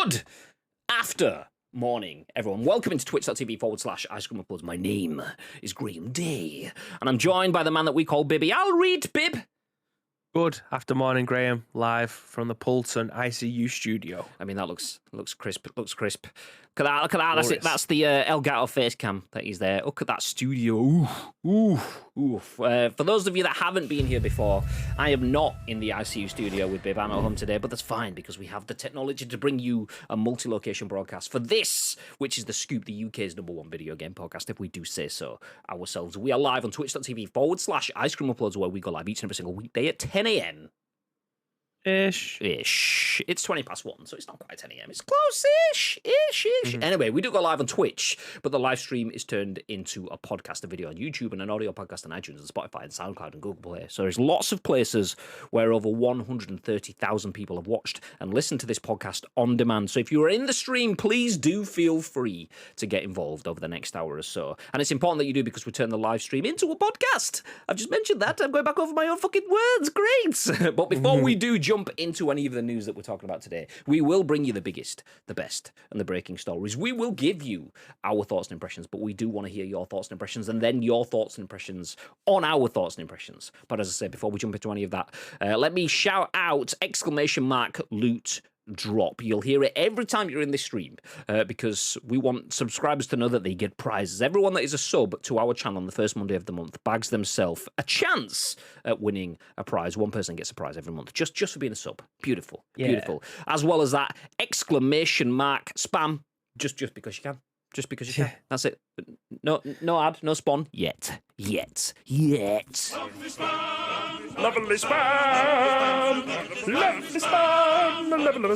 Good after morning, everyone. Welcome into twitch.tv/Ice Cream Uploads. My name is Graham Day, and I'm joined by the man that we call Bibby. I'll read, Bib. Good after morning, Graham, live from the Pulton ICU studio. I mean, that looks crisp. It looks crisp. Look at that. That's it. That's the Elgato face cam that he's there. Look at that studio. Ooh. For those of you that haven't been here before, I am not in the ICU studio with Bib. I'm at home today, but that's fine because we have the technology to bring you a multi-location broadcast for this, which is The Scoop, the UK's #1 video game podcast, if we do say so ourselves. We are live on twitch.tv/Ice Cream Uploads, where we go live each and every single weekday at 10 a.m. Ish. It's 1:20, so it's not quite 10 a.m. It's close-ish. Anyway, we do go live on Twitch, but the live stream is turned into a podcast, a video on YouTube, and an audio podcast on iTunes and Spotify and SoundCloud and Google Play. So there's lots of places where over 130,000 people have watched and listened to this podcast on demand. So if you are in the stream, please do feel free to get involved over the next hour or so. And it's important that you do because we turn the live stream into a podcast. I've just mentioned that. I'm going back over my own fucking words. Great. But before we do jump into any of the news that we're talking about today, we will bring you the biggest, the best, and the breaking stories. We will give you our thoughts and impressions, but we do want to hear your thoughts and impressions, and then your thoughts and impressions on our thoughts and impressions. But as I said, before we jump into any of that, let me shout out !loot drop. You'll hear it every time you're in this stream because we want subscribers to know that they get prizes. Everyone that is a sub to our channel on the first Monday of the month bags themselves a chance at winning a prize. One person gets a prize every month just for being a sub. Beautiful. As well as that ! Spam just because you can. Just because you can. That's it. No ad, no spawn yet. Lovely spam! Lovely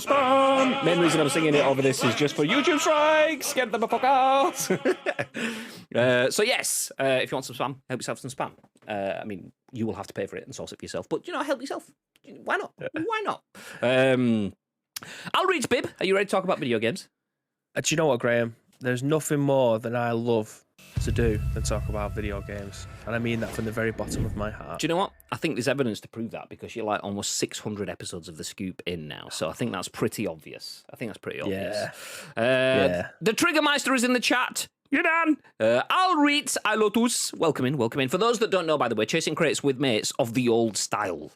spam! Main reason I'm singing it over this is just for YouTube strikes! Get them the fuck out! So yes, if you want some spam, help yourself some spam. I mean, you will have to pay for it and source it for yourself, but, help yourself. Why not? Why not? I'll read Bib. Are you ready to talk about video games? Do you know what, Graham? There's nothing more than I love to do than talk about video games. And I mean that from the very bottom of my heart. Do you know what? I think there's evidence to prove that because you're like almost 600 episodes of The Scoop in now. So I think that's pretty obvious. The Triggermeister is in the chat. You're done. Alrit Ilotus. Welcome in. For those that don't know, by the way, chasing crates with mates of the old style,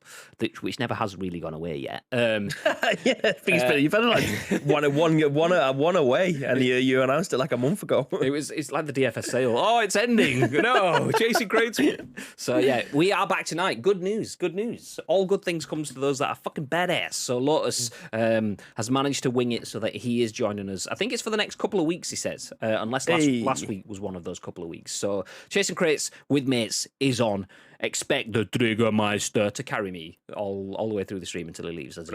which never has really gone away yet. You've had like one away, and you announced it like a month ago. It's like the DFS sale. Oh, it's ending. No, chasing crates. So yeah, we are back tonight. Good news. All good things comes to those that are fucking badass. So Lotus has managed to wing it so that he is joining us. I think it's for the next couple of weeks, he says, unless last week was one of those couple of weeks. So chasing crates with mates is on. Expect the Triggermeister to carry me all the way through the stream until he leaves. As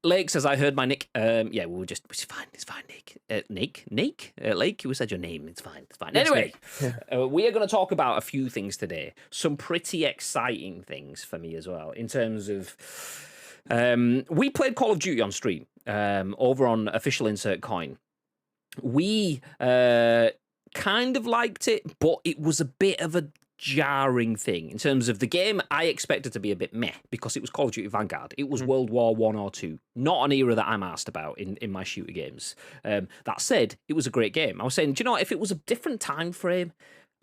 Lake says, I heard my Nick. It's fine, Nick. Nick? Lake, you said your name. It's fine. Anyway, we are going to talk about a few things today. Some pretty exciting things for me as well, in terms of... we played Call of Duty on stream over on Official Insert Coin. We kind of liked it, but it was a bit of a jarring thing in terms of the game. I expected to be a bit meh because it was Call of Duty Vanguard. It was World War I or II, not an era that I'm asked about in my shooter games. That said, it was a great game. I was saying, do you know what? If it was a different time frame,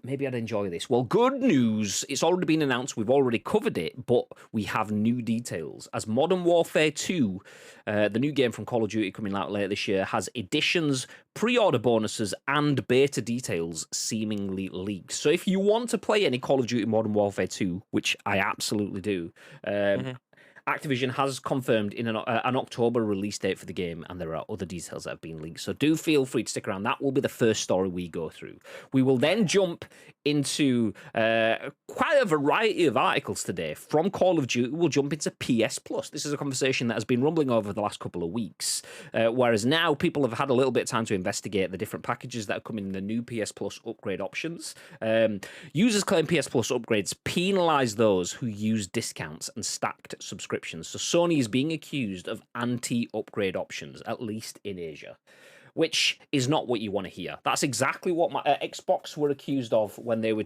maybe I'd enjoy this. Well, good news. It's already been announced. We've already covered it, but we have new details. As Modern Warfare 2, the new game from Call of Duty coming out later this year, has additions, pre-order bonuses, and beta details seemingly leaked. So if you want to play any Call of Duty Modern Warfare 2, which I absolutely do, Activision has confirmed in an October release date for the game, and there are other details that have been leaked. So do feel free to stick around. That will be the first story we go through. We will then jump into quite a variety of articles today. From Call of Duty, we'll jump into PS Plus. This is a conversation that has been rumbling over the last couple of weeks, whereas now people have had a little bit of time to investigate the different packages that are coming in the new PS Plus upgrade options. Users claim PS Plus upgrades penalise those who use discounts and stacked subscriptions. So Sony is being accused of anti-upgrade options, at least in Asia, which is not what you want to hear. That's exactly what my Xbox were accused of when they were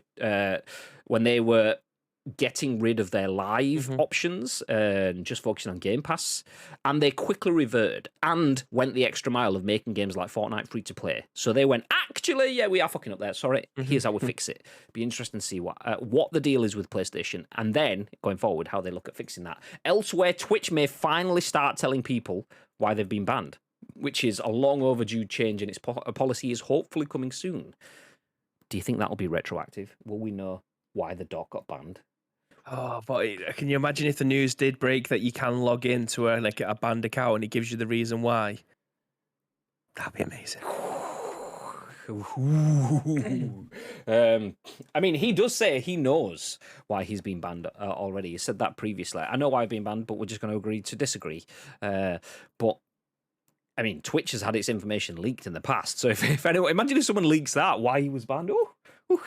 getting rid of their live options and just focusing on Game Pass. And they quickly reverted and went the extra mile of making games like Fortnite free to play. So they went, actually, yeah, we are fucking up there. Sorry, here's how we fix it. Be interesting to see what the deal is with PlayStation, and then going forward, how they look at fixing that. Elsewhere, Twitch may finally start telling people why they've been banned, which is a long overdue change in its policy is hopefully coming soon. Do you think that'll be retroactive? Will we know why the dog got banned? Oh, but can you imagine if the news did break that you can log into a banned account and it gives you the reason why? That'd be amazing. I mean, he does say he knows why he's been banned already. He said that previously. I know why I've been banned, but we're just going to agree to disagree. But I mean, Twitch has had its information leaked in the past. So if anyone, imagine if someone leaks that, why he was banned.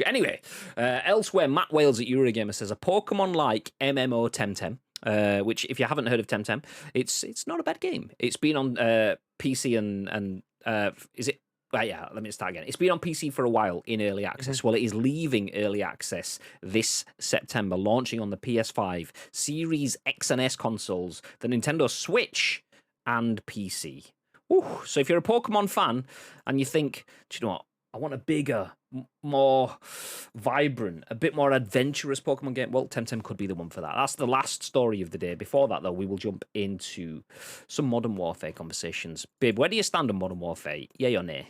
Anyway, elsewhere, Matt Wales at Eurogamer says a Pokemon-like MMO Temtem, which if you haven't heard of Temtem, it's not a bad game. It's been on PC and is it? Yeah, let me start again. It's been on PC for a while in early access. Well, it is leaving early access this September, launching on the PS5, Series X and S consoles, the Nintendo Switch, and PC. So if you're a Pokemon fan and you think, do you know what? I want a bigger, more vibrant, a bit more adventurous Pokemon game. Well, Temtem could be the one for that. That's the last story of the day. Before that, though, we will jump into some Modern Warfare conversations. Babe, where do you stand on Modern Warfare? Yay or nay?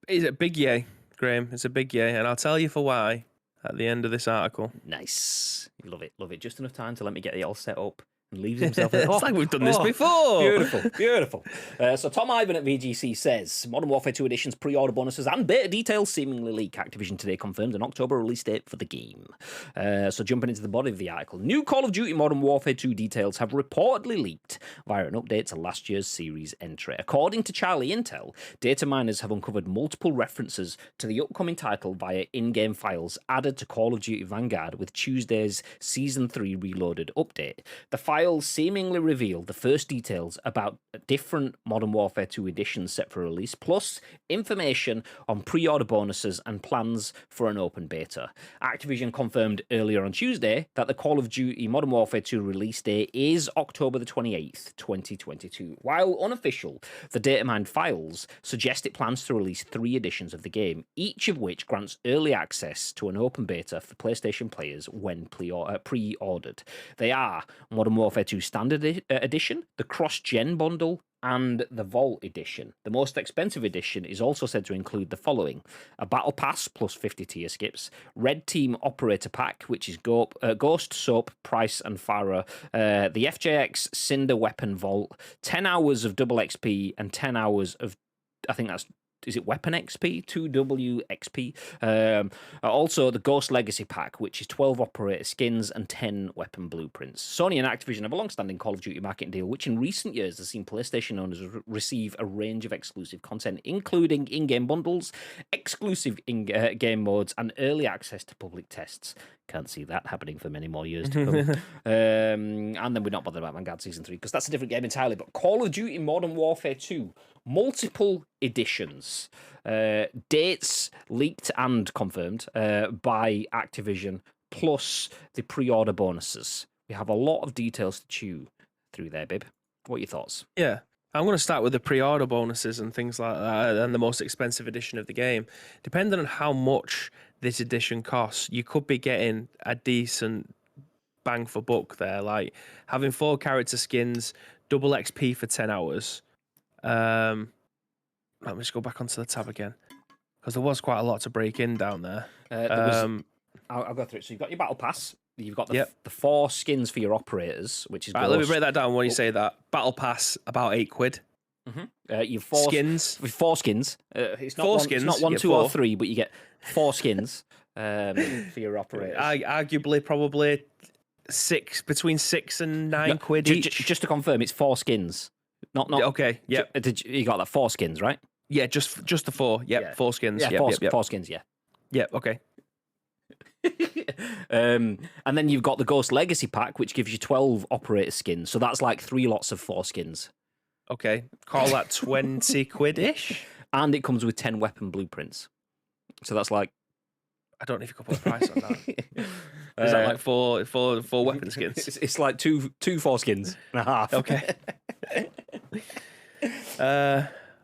It's a big yay, Graham. It's a big yay, and I'll tell you for why at the end of this article. Nice. Love it. Love it. Just enough time to let me get it all set up. And leaves himself. It's like we've done this before. Beautiful. So Tom Ivan at VGC says Modern Warfare 2 Edition's pre-order bonuses and beta details seemingly leak. Activision today confirmed an October release date for the game. So jumping into the body of the article, new Call of Duty Modern Warfare 2 details have reportedly leaked via an update to last year's series entry. According to Charlie Intel, data miners have uncovered multiple references to the upcoming title via in-game files added to Call of Duty Vanguard with Tuesday's Season 3 Reloaded update. The files seemingly reveal the first details about different Modern Warfare 2 editions set for release, plus information on pre-order bonuses and plans for an open beta. Activision confirmed earlier on Tuesday that the Call of Duty Modern Warfare 2 release date is October the 28th, 2022. While unofficial, the data mined files suggest it plans to release 3 editions of the game, each of which grants early access to an open beta for PlayStation players when pre-ordered. They are Modern Warfare 2 Standard Edition, the Cross-Gen Bundle, and the Vault Edition. The most expensive edition is also said to include the following: a Battle Pass plus 50 tier skips, Red Team Operator Pack, which is Ghost, Soap, Price, and Farah, the FJX Cinder Weapon Vault, 10 hours of double XP, and 10 hours of, I think that's, is it Weapon XP? 2W XP. Also, the Ghost Legacy Pack, which is 12 operator skins and 10 weapon blueprints. Sony and Activision have a long-standing Call of Duty marketing deal, which in recent years has seen PlayStation owners receive a range of exclusive content, including in-game bundles, exclusive in-game modes, and early access to public tests. Can't see that happening for many more years to come. And then we're not bothered about Vanguard Season 3, because that's a different game entirely. But Call of Duty Modern Warfare 2, multiple editions, dates leaked and confirmed by Activision, plus the pre-order bonuses. We have a lot of details to chew through there, Bib. What are your thoughts? Yeah. I'm going to start with the pre-order bonuses and things like that, and the most expensive edition of the game. Depending on how much this edition costs, you could be getting a decent bang for buck there, like having 4 character skins, double XP for 10 hours. Let me just go back onto the tab again, because there was quite a lot to break in down there. I'll go through it. So you've got your Battle Pass. You've got the 4 skins for your operators, which is right. Let me break that down when you say that. Battle Pass, about £8. You've 4 skins. With 4 skins. It's not 4 skins. It's not 1, 2, or 3, but you get 4 skins for your operators. Arguably, probably between 6 and 9 quid each. Just to confirm, it's 4 skins. Not okay. Yeah. You got that 4 skins, right? Yeah, just the 4. Yep, yeah. 4 skins. Yeah, yep, 4 skins. Yeah. Yeah. Okay. And then you've got the Ghost Legacy Pack, which gives you 12 operator skins. So that's like 3 lots of 4 skins. Okay, call that 20 quid-ish. And it comes with 10 weapon blueprints. So that's like I don't know if you could put a price on that. Is that like four weapon skins? It's like two foreskins and a half. Okay.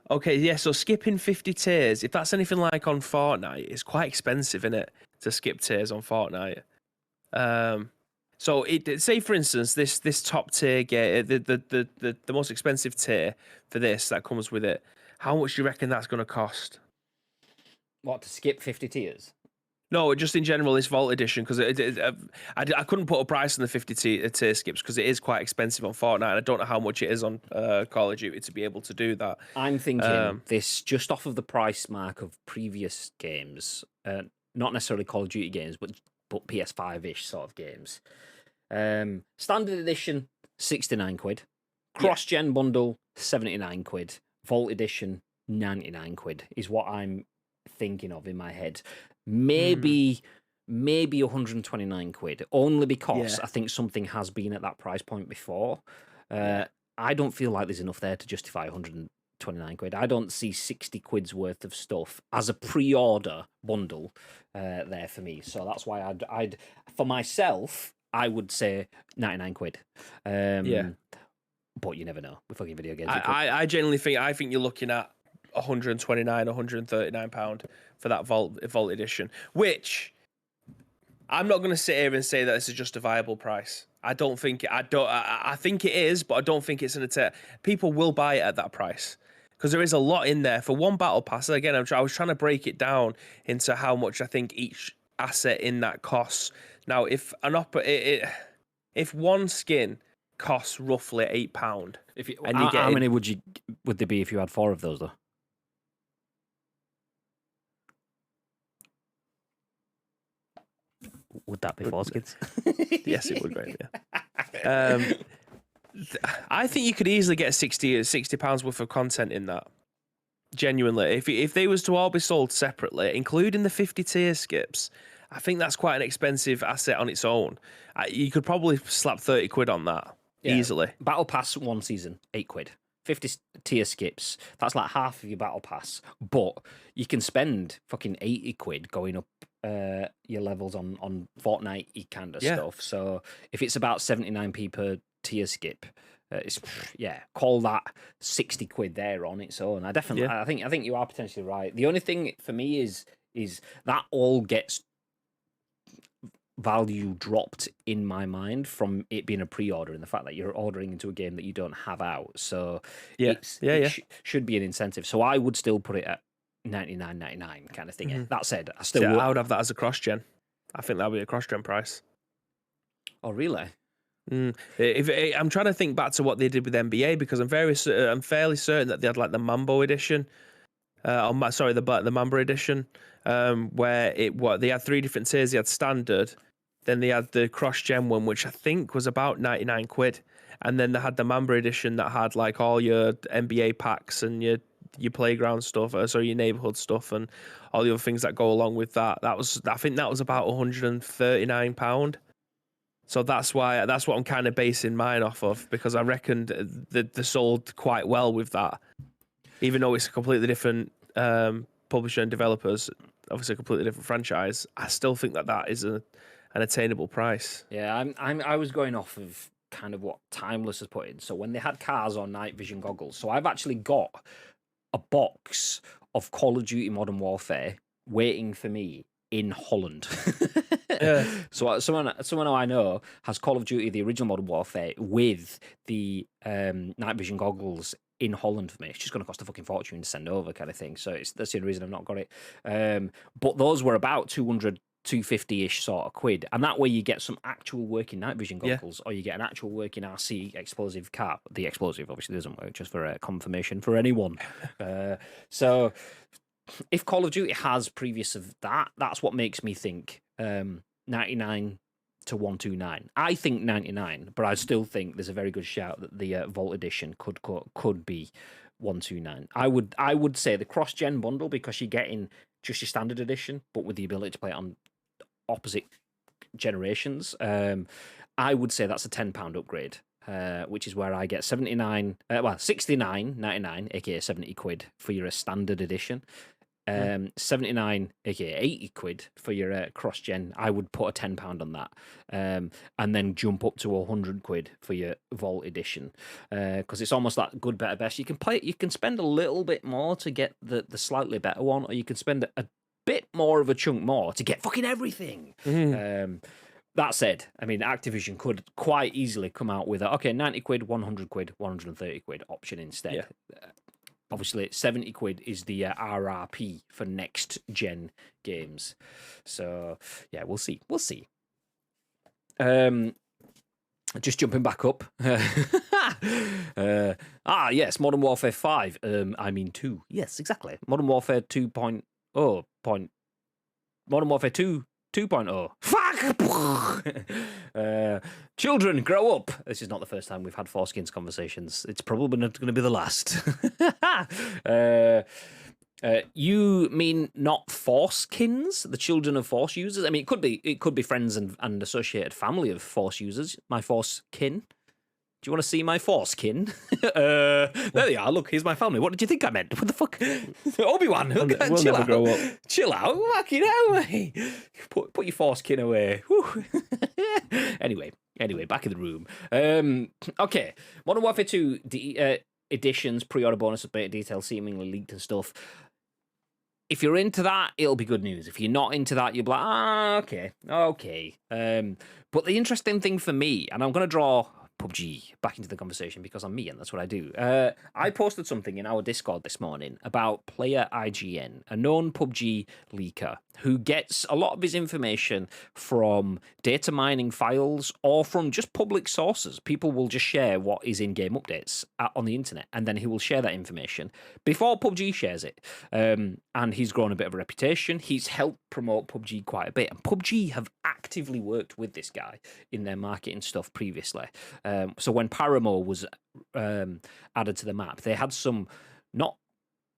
Okay, yeah, so skipping 50 tiers, if that's anything like on Fortnite, it's quite expensive, isn't it, to skip tiers on Fortnite? So say for instance, this top tier the most expensive tier for this that comes with it, how much do you reckon that's going to cost? What, to skip 50 tiers? No, just in general, this Vault Edition, because I couldn't put a price on the 50 tier skips because it is quite expensive on Fortnite. And I don't know how much it is on Call of Duty to be able to do that. I'm thinking this just off of the price mark of previous games, not necessarily Call of Duty games, but PS5-ish sort of games. Standard Edition, 69 quid. Cross-gen bundle, 79 quid. Vault Edition, 99 quid is what I'm thinking of in my head. Maybe 129 quid, only because I think something has been at that price point before. I don't feel like there's enough there to justify 129 quid. I don't see 60 quid's worth of stuff as a pre-order bundle there for me. So that's why I'd for myself, I would say 99 quid. But you never know with fucking video games. I genuinely think you're looking at 129, 139 pound for that Vault Edition, which I'm not going to sit here and say that this is just a viable price. I think it is, but I don't think it's an attack. People will buy it at that price because there is a lot in there for one battle pass. Again, I was trying to break it down into how much I think each asset in that costs. Now, if one skin costs roughly £8, how many would there be if you had 4 of those though? Would that be 4 skins? Yes, it would, right? Yeah. I think you could easily get £60 worth of content in that. Genuinely, if they was to all be sold separately, including the 50 tier skips, I think that's quite an expensive asset on its own. You could probably slap 30 quid on that easily. Battle Pass 1 season, 8 quid. 50 tier skips, that's like half of your battle pass, but you can spend fucking 80 quid going up your levels on Fortnite kind of stuff. So if it's about 79p per tier skip, call that 60 quid there on its own. I think you are potentially right. The only thing for me is that all gets value dropped in my mind from it being a pre-order and the fact that you're ordering into a game that you don't have out. So it should be an incentive. So I would still put it at 99.99 kind of thing. Mm-hmm. That said, I would have that as a cross-gen. I think that would be a cross-gen price. Oh, really? I'm trying to think back to what they did with NBA because I'm fairly certain that they had like the Mambo edition. The Mamba edition, where they had 3 different tiers. They had standard, then they had the cross-gen one, which I think was about 99 quid, and then they had the Mamba edition that had like all your NBA packs and your playground stuff, so your neighborhood stuff and all the other things that go along with that. I think that was about £139. So that's what I'm kind of basing mine off of, because I reckoned that they sold quite well with that. Even though it's a completely different publisher and developers, obviously a completely different franchise, I still think that is an attainable price. Yeah, I was going off of kind of what Timeless has put in. So when they had cars or night vision goggles, so I've actually got a box of Call of Duty Modern Warfare waiting for me in Holland. So someone I know has Call of Duty, the original Modern Warfare, with the night vision goggles in Holland for me. It's just going to cost a fucking fortune to send over, kind of thing. So that's the only reason I've not got it. But those were about 200, 250-ish sort of quid, and that way you get some actual working night vision goggles, or you get an actual working RC explosive cap. The explosive obviously doesn't work, just for confirmation for anyone. So if Call of Duty has previous of that, that's what makes me think 99 to 129. I think 99, but I still think there's a very good shout that the Vault Edition could be 129. I would say the cross-gen bundle, because you're getting just your standard edition, but with the ability to play it on opposite generations. I would say that's a £10 upgrade, which is where I get 69.99, aka 70 quid for your standard edition. 79, aka 80 quid for your cross-gen. I would put a £10 on that. And then jump up to 100 quid for your Vault Edition. Because it's almost that good, better, best. You can spend a little bit more to get the slightly better one, or you can spend a bit more of a chunk more to get fucking everything. That said, I mean, Activision could quite easily come out with 90 quid, 100 quid, 130 quid option instead. Yeah. Obviously, 70 quid is the RRP for next gen games. So, yeah, we'll see. We'll see. Just jumping back up. Yes, Modern Warfare 5. 2. Yes, exactly. Modern Warfare 2.0. Modern Warfare 2. 2.0. Fuck! Children, grow up. This is not the first time we've had Foreskins conversations. It's probably not going to be the last. You mean not Foreskins, the children of Force users? I mean, it could be friends and associated family of Force users. My Forsekin. Do you want to see my foreskin? There they are. Look, here's my family. What did you think I meant? What the fuck? Obi-Wan, we'll chill never out. grow up. Chill out. Fucking hell, mate. Put your foreskin away. Anyway, back in the room. Okay. Modern Warfare 2 editions, pre-order bonus, beta details seemingly leaked and stuff. If you're into that, it'll be good news. If you're not into that, you'll be like, okay. But the interesting thing for me, and I'm going to draw PUBG back into the conversation because I'm me and that's what I do. I posted something in our Discord this morning about Player IGN, a known PUBG leaker who gets a lot of his information from data mining files or from just public sources. People will just share what is in game updates on the internet, and then he will share that information before PUBG shares it. And he's grown a bit of a reputation. He's helped promote PUBG quite a bit, and PUBG have actively worked with this guy in their marketing stuff previously. So when Paramore was added to the map, they had some not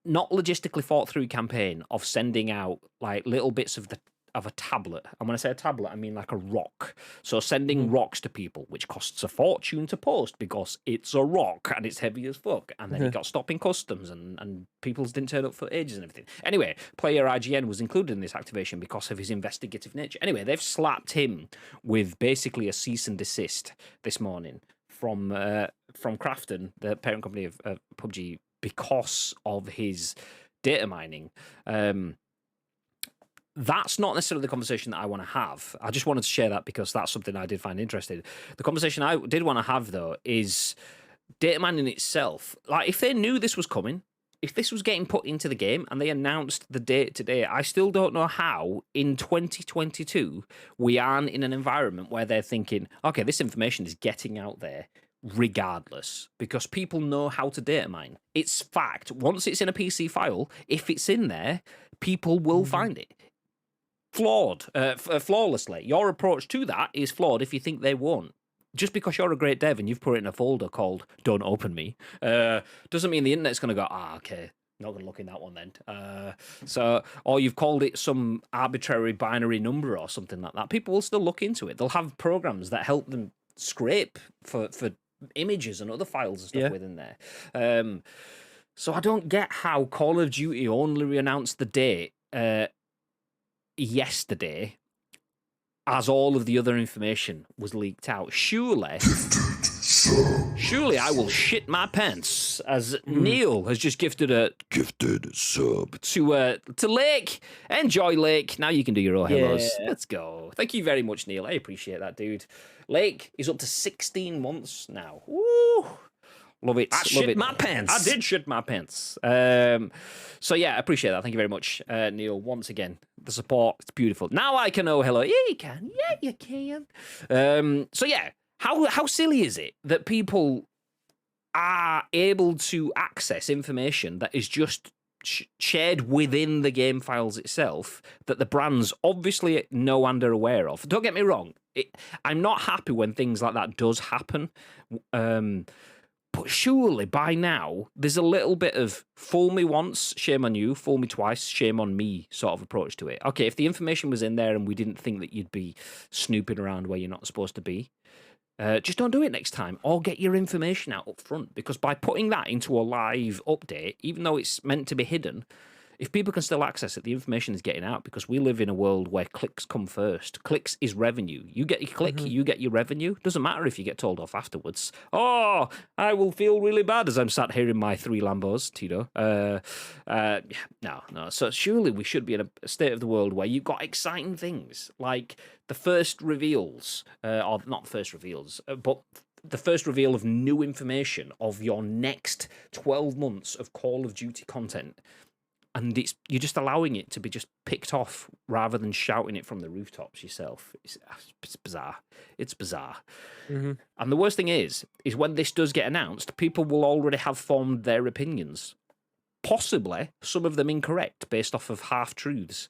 logistically thought through campaign of sending out like little bits of a tablet. And when I say a tablet, I mean like a rock. So sending rocks to people, which costs a fortune to post because it's a rock and it's heavy as fuck. And then it got stopped in customs and people's didn't turn up for ages and everything. Anyway, Player IGN was included in this activation because of his investigative nature. Anyway, they've slapped him with basically a cease and desist this morning from Krafton, the parent company of PUBG, because of his data mining. That's not necessarily the conversation that I want to have. I just wanted to share that because that's something I did find interesting. The conversation I did want to have, though, is data mining itself. Like, if they knew this was coming, if this was getting put into the game and they announced the date today, I still don't know how in 2022 we aren't in an environment where they're thinking, okay, this information is getting out there regardless, because people know how to data mine. It's fact. Once it's in a PC file, if it's in there, people will find it. Flawlessly. Your approach to that is flawed if you think they won't. Just because you're a great dev and you've put it in a folder called "Don't Open Me" doesn't mean the internet's going to go, okay, not going to look in that one then. Or you've called it some arbitrary binary number or something like that. People will still look into it. They'll have programs that help them scrape for images and other files and stuff within there. So I don't get how Call of Duty only announced the date yesterday, as all of the other information was leaked out. Surely I will shit my pants, as Neil has just gifted a sub to Lake. Enjoy, Lake. Now you can do your own hellos. Let's go. Thank you very much, Neil. I appreciate that, dude. Lake is up to 16 months now. Woo! Love it. I shit my pants. I did shit my pants. So yeah, I appreciate that. Thank you very much, Neil. Once again, the support. It's beautiful. Now I can oh hello. Yeah, you can. Yeah, you can. So yeah, how silly is it that people are able to access information that is just shared within the game files itself that the brands obviously know and are aware of? Don't get me wrong. I'm not happy when things like that does happen. But surely by now, there's a little bit of fool me once, shame on you, fool me twice, shame on me sort of approach to it. Okay, if the information was in there and we didn't think that you'd be snooping around where you're not supposed to be, just don't do it next time, or get your information out up front, because by putting that into a live update, even though it's meant to be hidden, if people can still access it, the information is getting out because we live in a world where clicks come first. Clicks is revenue. You get your click, you get your revenue. Doesn't matter if you get told off afterwards. Oh, I will feel really bad as I'm sat here in my 3 Lambos, Tito. No. So surely we should be in a state of the world where you've got exciting things like the first reveals, or not first reveals, but the first reveal of new information of your next 12 months of Call of Duty content. And you're just allowing it to be just picked off rather than shouting it from the rooftops yourself. It's bizarre. It's bizarre. And the worst thing is when this does get announced, people will already have formed their opinions. Possibly some of them incorrect based off of half-truths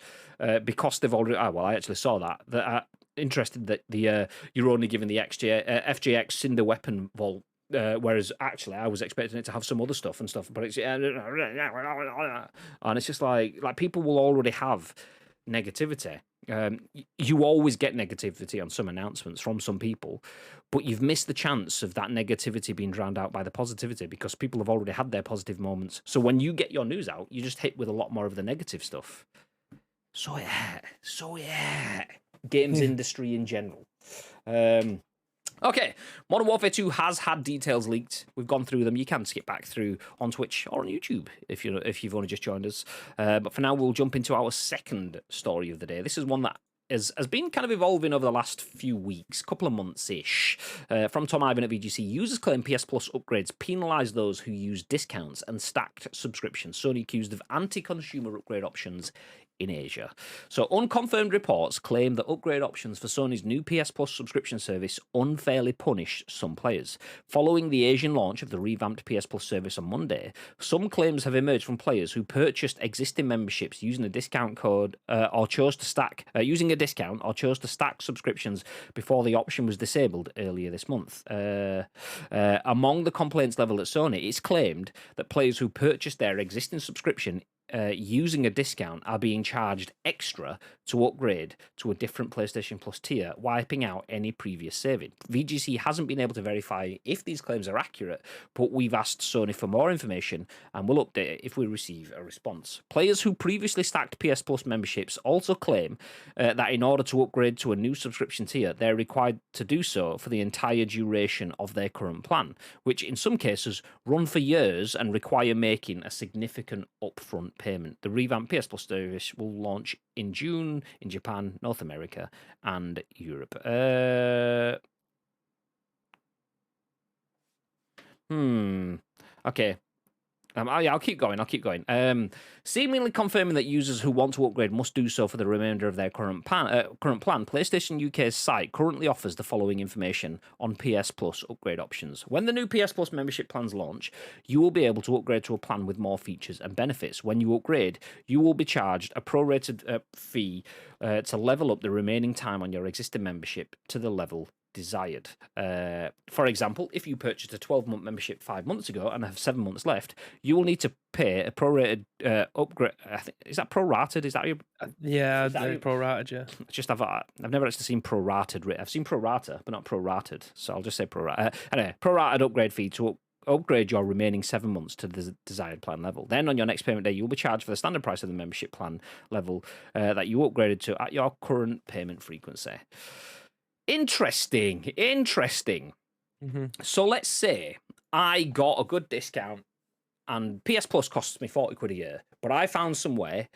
because they've already... Oh, well, I actually saw that. Interested that you're only given the FJX Cinder Weapon Vault, whereas actually I was expecting it to have some other stuff, but it's... And it's just like people will already have negativity. You always get negativity on some announcements from some people, but you've missed the chance of that negativity being drowned out by the positivity because people have already had their positive moments. So when you get your news out, you're just hit with a lot more of the negative stuff. So yeah. Games industry in general. Okay, Modern Warfare 2 has had details leaked. We've gone through them. You can skip back through on Twitch or on YouTube if you've only just joined us. But for now, we'll jump into our second story of the day. This is one that has been kind of evolving over the last few weeks, couple of months-ish. From Tom Ivan at VGC, users claim PS Plus upgrades penalise those who use discounts and stacked subscriptions. Sony accused of anti-consumer upgrade options in Asia. So unconfirmed reports claim that upgrade options for Sony's new PS Plus subscription service unfairly punish some players. Following the Asian launch of the revamped PS Plus service on Monday, some claims have emerged from players who purchased existing memberships using a discount code or chose to stack using a discount or chose to stack subscriptions before the option was disabled earlier this month. Among the complaints leveled at Sony, it's claimed that players who purchased their existing subscription using a discount are being charged extra to upgrade to a different PlayStation Plus tier, wiping out any previous saving. VGC hasn't been able to verify if these claims are accurate, but we've asked Sony for more information and we'll update it if we receive a response. Players who previously stacked PS Plus memberships also claim that in order to upgrade to a new subscription tier, they're required to do so for the entire duration of their current plan, which in some cases run for years and require making a significant upfront payment. The revamped PS Plus service will launch in June in Japan, North America, and Europe. Okay. I'll keep going. Seemingly confirming that users who want to upgrade must do so for the remainder of their current plan, PlayStation UK's site currently offers the following information on PS Plus upgrade options. When the new PS Plus membership plans launch, you will be able to upgrade to a plan with more features and benefits. When you upgrade, you will be charged a prorated fee to level up the remaining time on your existing membership to the level desired. For example, if you purchased a 12-month membership 5 months ago and have 7 months left, you will need to pay a prorated upgrade. Is that prorated? Is that your? Yeah, prorated. Yeah. Just I've never actually seen prorated. I've seen prorata, but not prorated. So I'll just say prorata. Anyway, prorated upgrade fee to upgrade your remaining 7 months to the desired plan level. Then on your next payment day, you'll be charged for the standard price of the membership plan level that you upgraded to at your current payment frequency. Interesting. So let's say I got a good discount and PS Plus costs me 40 quid a year, but I found some way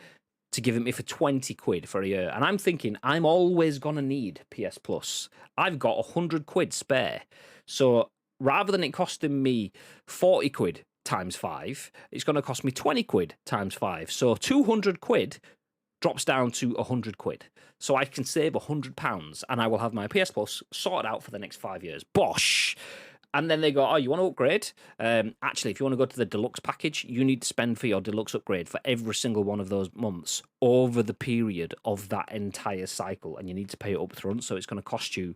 to give it me for 20 quid for a year. And I'm thinking I'm always going to need PS Plus. I've got 100 quid spare. So rather than it costing me 40 quid times 5, it's going to cost me 20 quid times 5. So 200 quid drops down to 100 quid. So I can save £100 and I will have my PS Plus sorted out for the next 5 years. Bosh! And then they go, oh, you want to upgrade? Actually, if you want to go to the deluxe package, you need to spend for your deluxe upgrade for every single one of those months over the period of that entire cycle. And you need to pay it up front. So it's going to cost you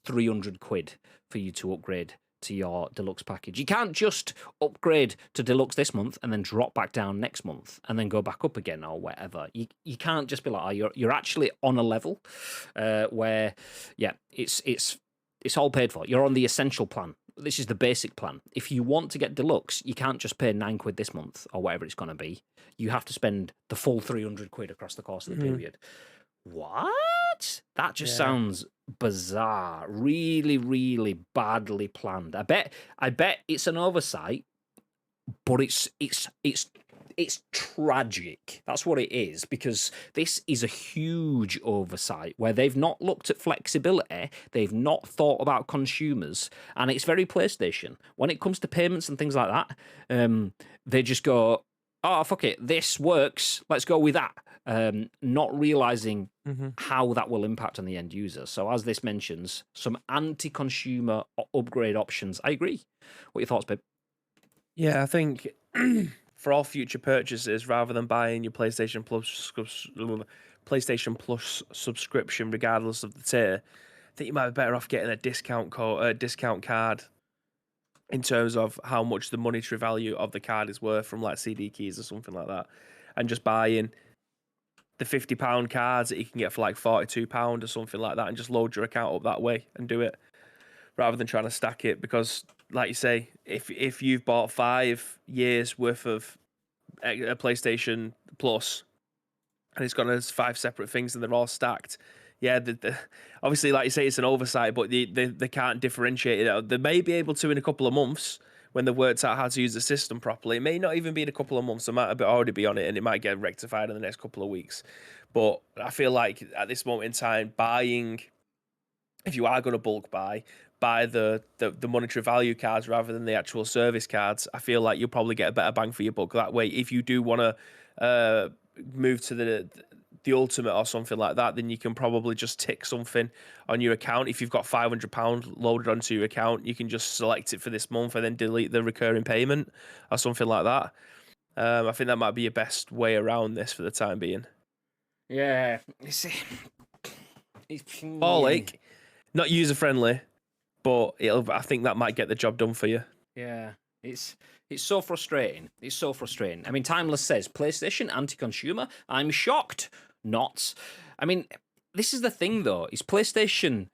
300 quid for you to upgrade to your deluxe package. You can't just upgrade to deluxe this month and then drop back down next month and then go back up again or whatever. You can't just be like, oh, you're actually on a level where, yeah, it's all paid for. You're on the essential plan This is the basic plan. If you want to get deluxe, you can't just pay £9 this month or whatever it's going to be. You have to spend the full £300 across the course of the period. What? That just sounds bizarre. Really, really badly planned. I bet it's an oversight, but it's tragic. That's what it is, because this is a huge oversight where they've not looked at flexibility, they've not thought about consumers, and it's very PlayStation. When it comes to payments and things like that, they just go, oh, fuck it, this works, let's go with that. Not realizing how that will impact on the end user. So as this mentions, some anti-consumer upgrade options. I agree. What are your thoughts, babe? Yeah, I think for all future purchases, rather than buying your PlayStation Plus subscription, regardless of the tier, I think you might be better off getting a discount card in terms of how much the monetary value of the card is worth from like CD keys or something like that, and just buying the £50 cards that you can get for like £42 or something like that, and just load your account up that way and do it, rather than trying to stack it. Because, like you say, if you've bought 5 years worth of a PlayStation Plus and it's got us 5 separate things and they're all stacked, obviously, like you say, it's an oversight, but they can't differentiate it. They may be able to in a couple of months when they've worked out how to use the system properly. It may not even be in a couple of months. They might already be on it, and it might get rectified in the next couple of weeks. But I feel like at this moment in time, buying, if you are going to bulk buy the monetary value cards rather than the actual service cards, I feel like you'll probably get a better bang for your buck that way. If you do want to move to the ultimate or something like that, then you can probably just tick something on your account. If you've got £500 loaded onto your account, you can just select it for this month and then delete the recurring payment or something like that. I think that might be your best way around this for the time being. Yeah. Like, not user friendly, but I think that might get the job done for you. Yeah. It's so frustrating. It's so frustrating. I mean, Timeless says, PlayStation anti-consumer? I'm shocked. Not. I mean, this is the thing, though, is PlayStation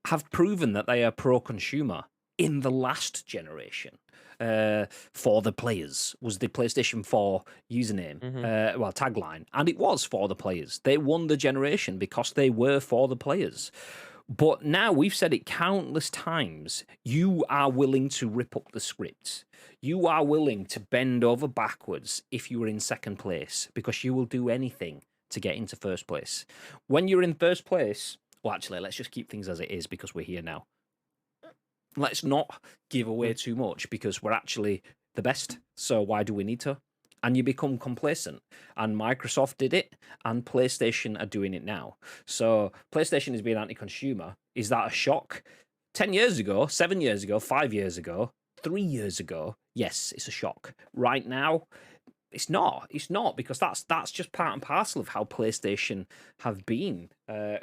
have proven that they are pro-consumer in the last generation. For the players was the PlayStation 4 username, tagline, and it was for the players. They won the generation because they were for the players. But now we've said it countless times, you are willing to rip up the script. You are willing to bend over backwards if you were in second place, because you will do anything to get into first place. When you're in first place, well, actually, let's just keep things as it is because we're here now. Let's not give away too much because we're actually the best. So why do we need to? And you become complacent. And Microsoft did it, and PlayStation are doing it now. So PlayStation is being anti-consumer. Is that a shock? 10 years ago, 7 years ago, 5 years ago, 3 years ago, yes, it's a shock. Right now, it's not. It's not, because that's just part and parcel of how PlayStation have been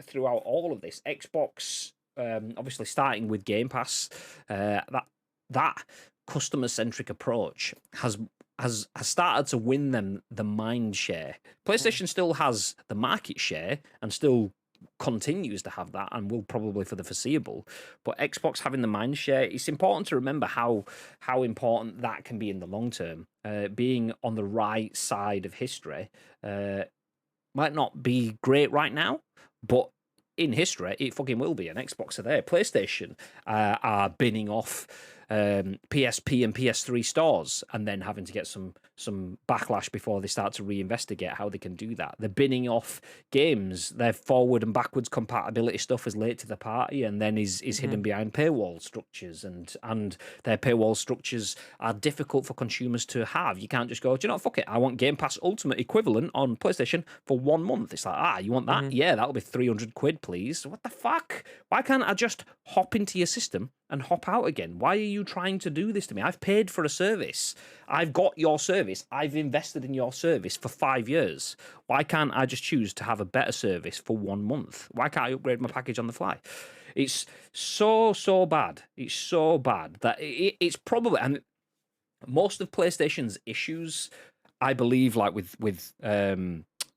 throughout all of this. Xbox, obviously starting with Game Pass, that customer-centric approach has started to win them the mind share. PlayStation still has the market share and still continues to have that and will probably for the foreseeable. But Xbox having the mind share, it's important to remember how important that can be in the long term. Being on the right side of history might not be great right now, but in history, it fucking will be. And Xbox are there. PlayStation are binning off PSP and PS3 stores and then having to get some backlash before they start to reinvestigate how they can do that. They're binning off games. Their forward and backwards compatibility stuff is late to the party and then is hidden behind paywall structures. And their paywall structures are difficult for consumers to have. You can't just go, do you know what, fuck it, I want Game Pass Ultimate equivalent on PlayStation for 1 month. It's like, you want that? Yeah, that'll be £300, please. What the fuck? Why can't I just hop into your system and hop out again? Why are you trying to do this to me? I've paid for a service. I've got your service. I've invested in your service for 5 years. Why can't I just choose to have a better service for 1 month? Why can't I upgrade my package on the fly? It's so bad. It's so bad that it's probably, and most of PlayStation's issues, I believe, like with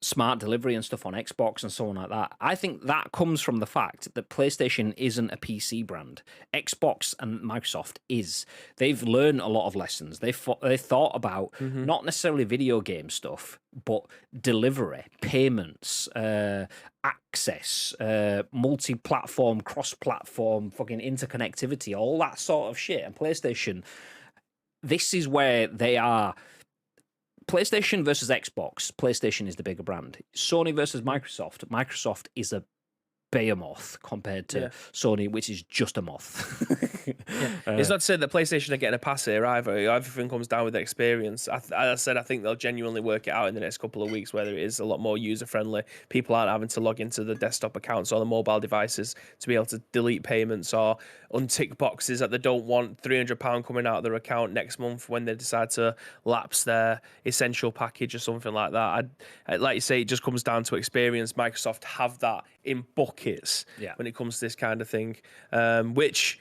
smart delivery and stuff on Xbox and so on like that. I think that comes from the fact that PlayStation isn't a PC brand. Xbox and Microsoft is. They've learned a lot of lessons. They thought about not necessarily video game stuff, but delivery, payments, access, multi-platform, cross-platform, fucking interconnectivity, all that sort of shit. And PlayStation, this is where they are. PlayStation versus Xbox, PlayStation is the bigger brand. Sony versus Microsoft, Microsoft is a behemoth compared to Sony, which is just a moth. It's not to say that PlayStation are getting a pass here either. Everything comes down with the experience. As I said, I think they'll genuinely work it out in the next couple of weeks, whether it is a lot more user-friendly. People aren't having to log into the desktop accounts or the mobile devices to be able to delete payments or untick boxes that they don't want £300 coming out of their account next month when they decide to lapse their essential package or something like that. Like you say, it just comes down to experience. Microsoft have that in buckets when it comes to this kind of thing, which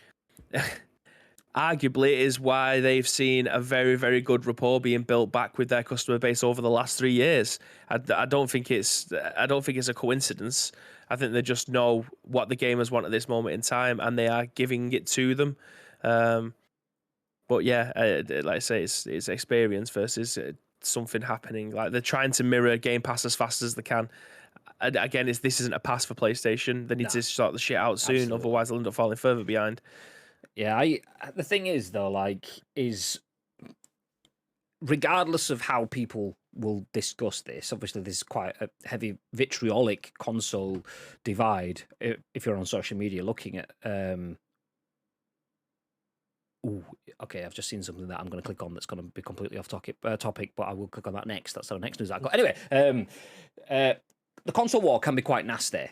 arguably is why they've seen a very, very good rapport being built back with their customer base over the last 3 years. I don't think it's a coincidence. I think they just know what the gamers want at this moment in time, and they are giving it to them. But yeah, like I say, it's experience versus something happening. Like they're trying to mirror Game Pass as fast as they can. And again, this isn't a pass for PlayStation. They need to sort the shit out soon, Absolutely. otherwise they'll end up falling further behind. Yeah, the thing is though, is regardless of how people will discuss this, obviously there's quite a heavy vitriolic console divide if you're on social media looking at okay, I've just seen something that I'm going to click on that's going to be completely off topic, but I will click on that next. That's the next news I got. Anyway, the console war can be quite nasty,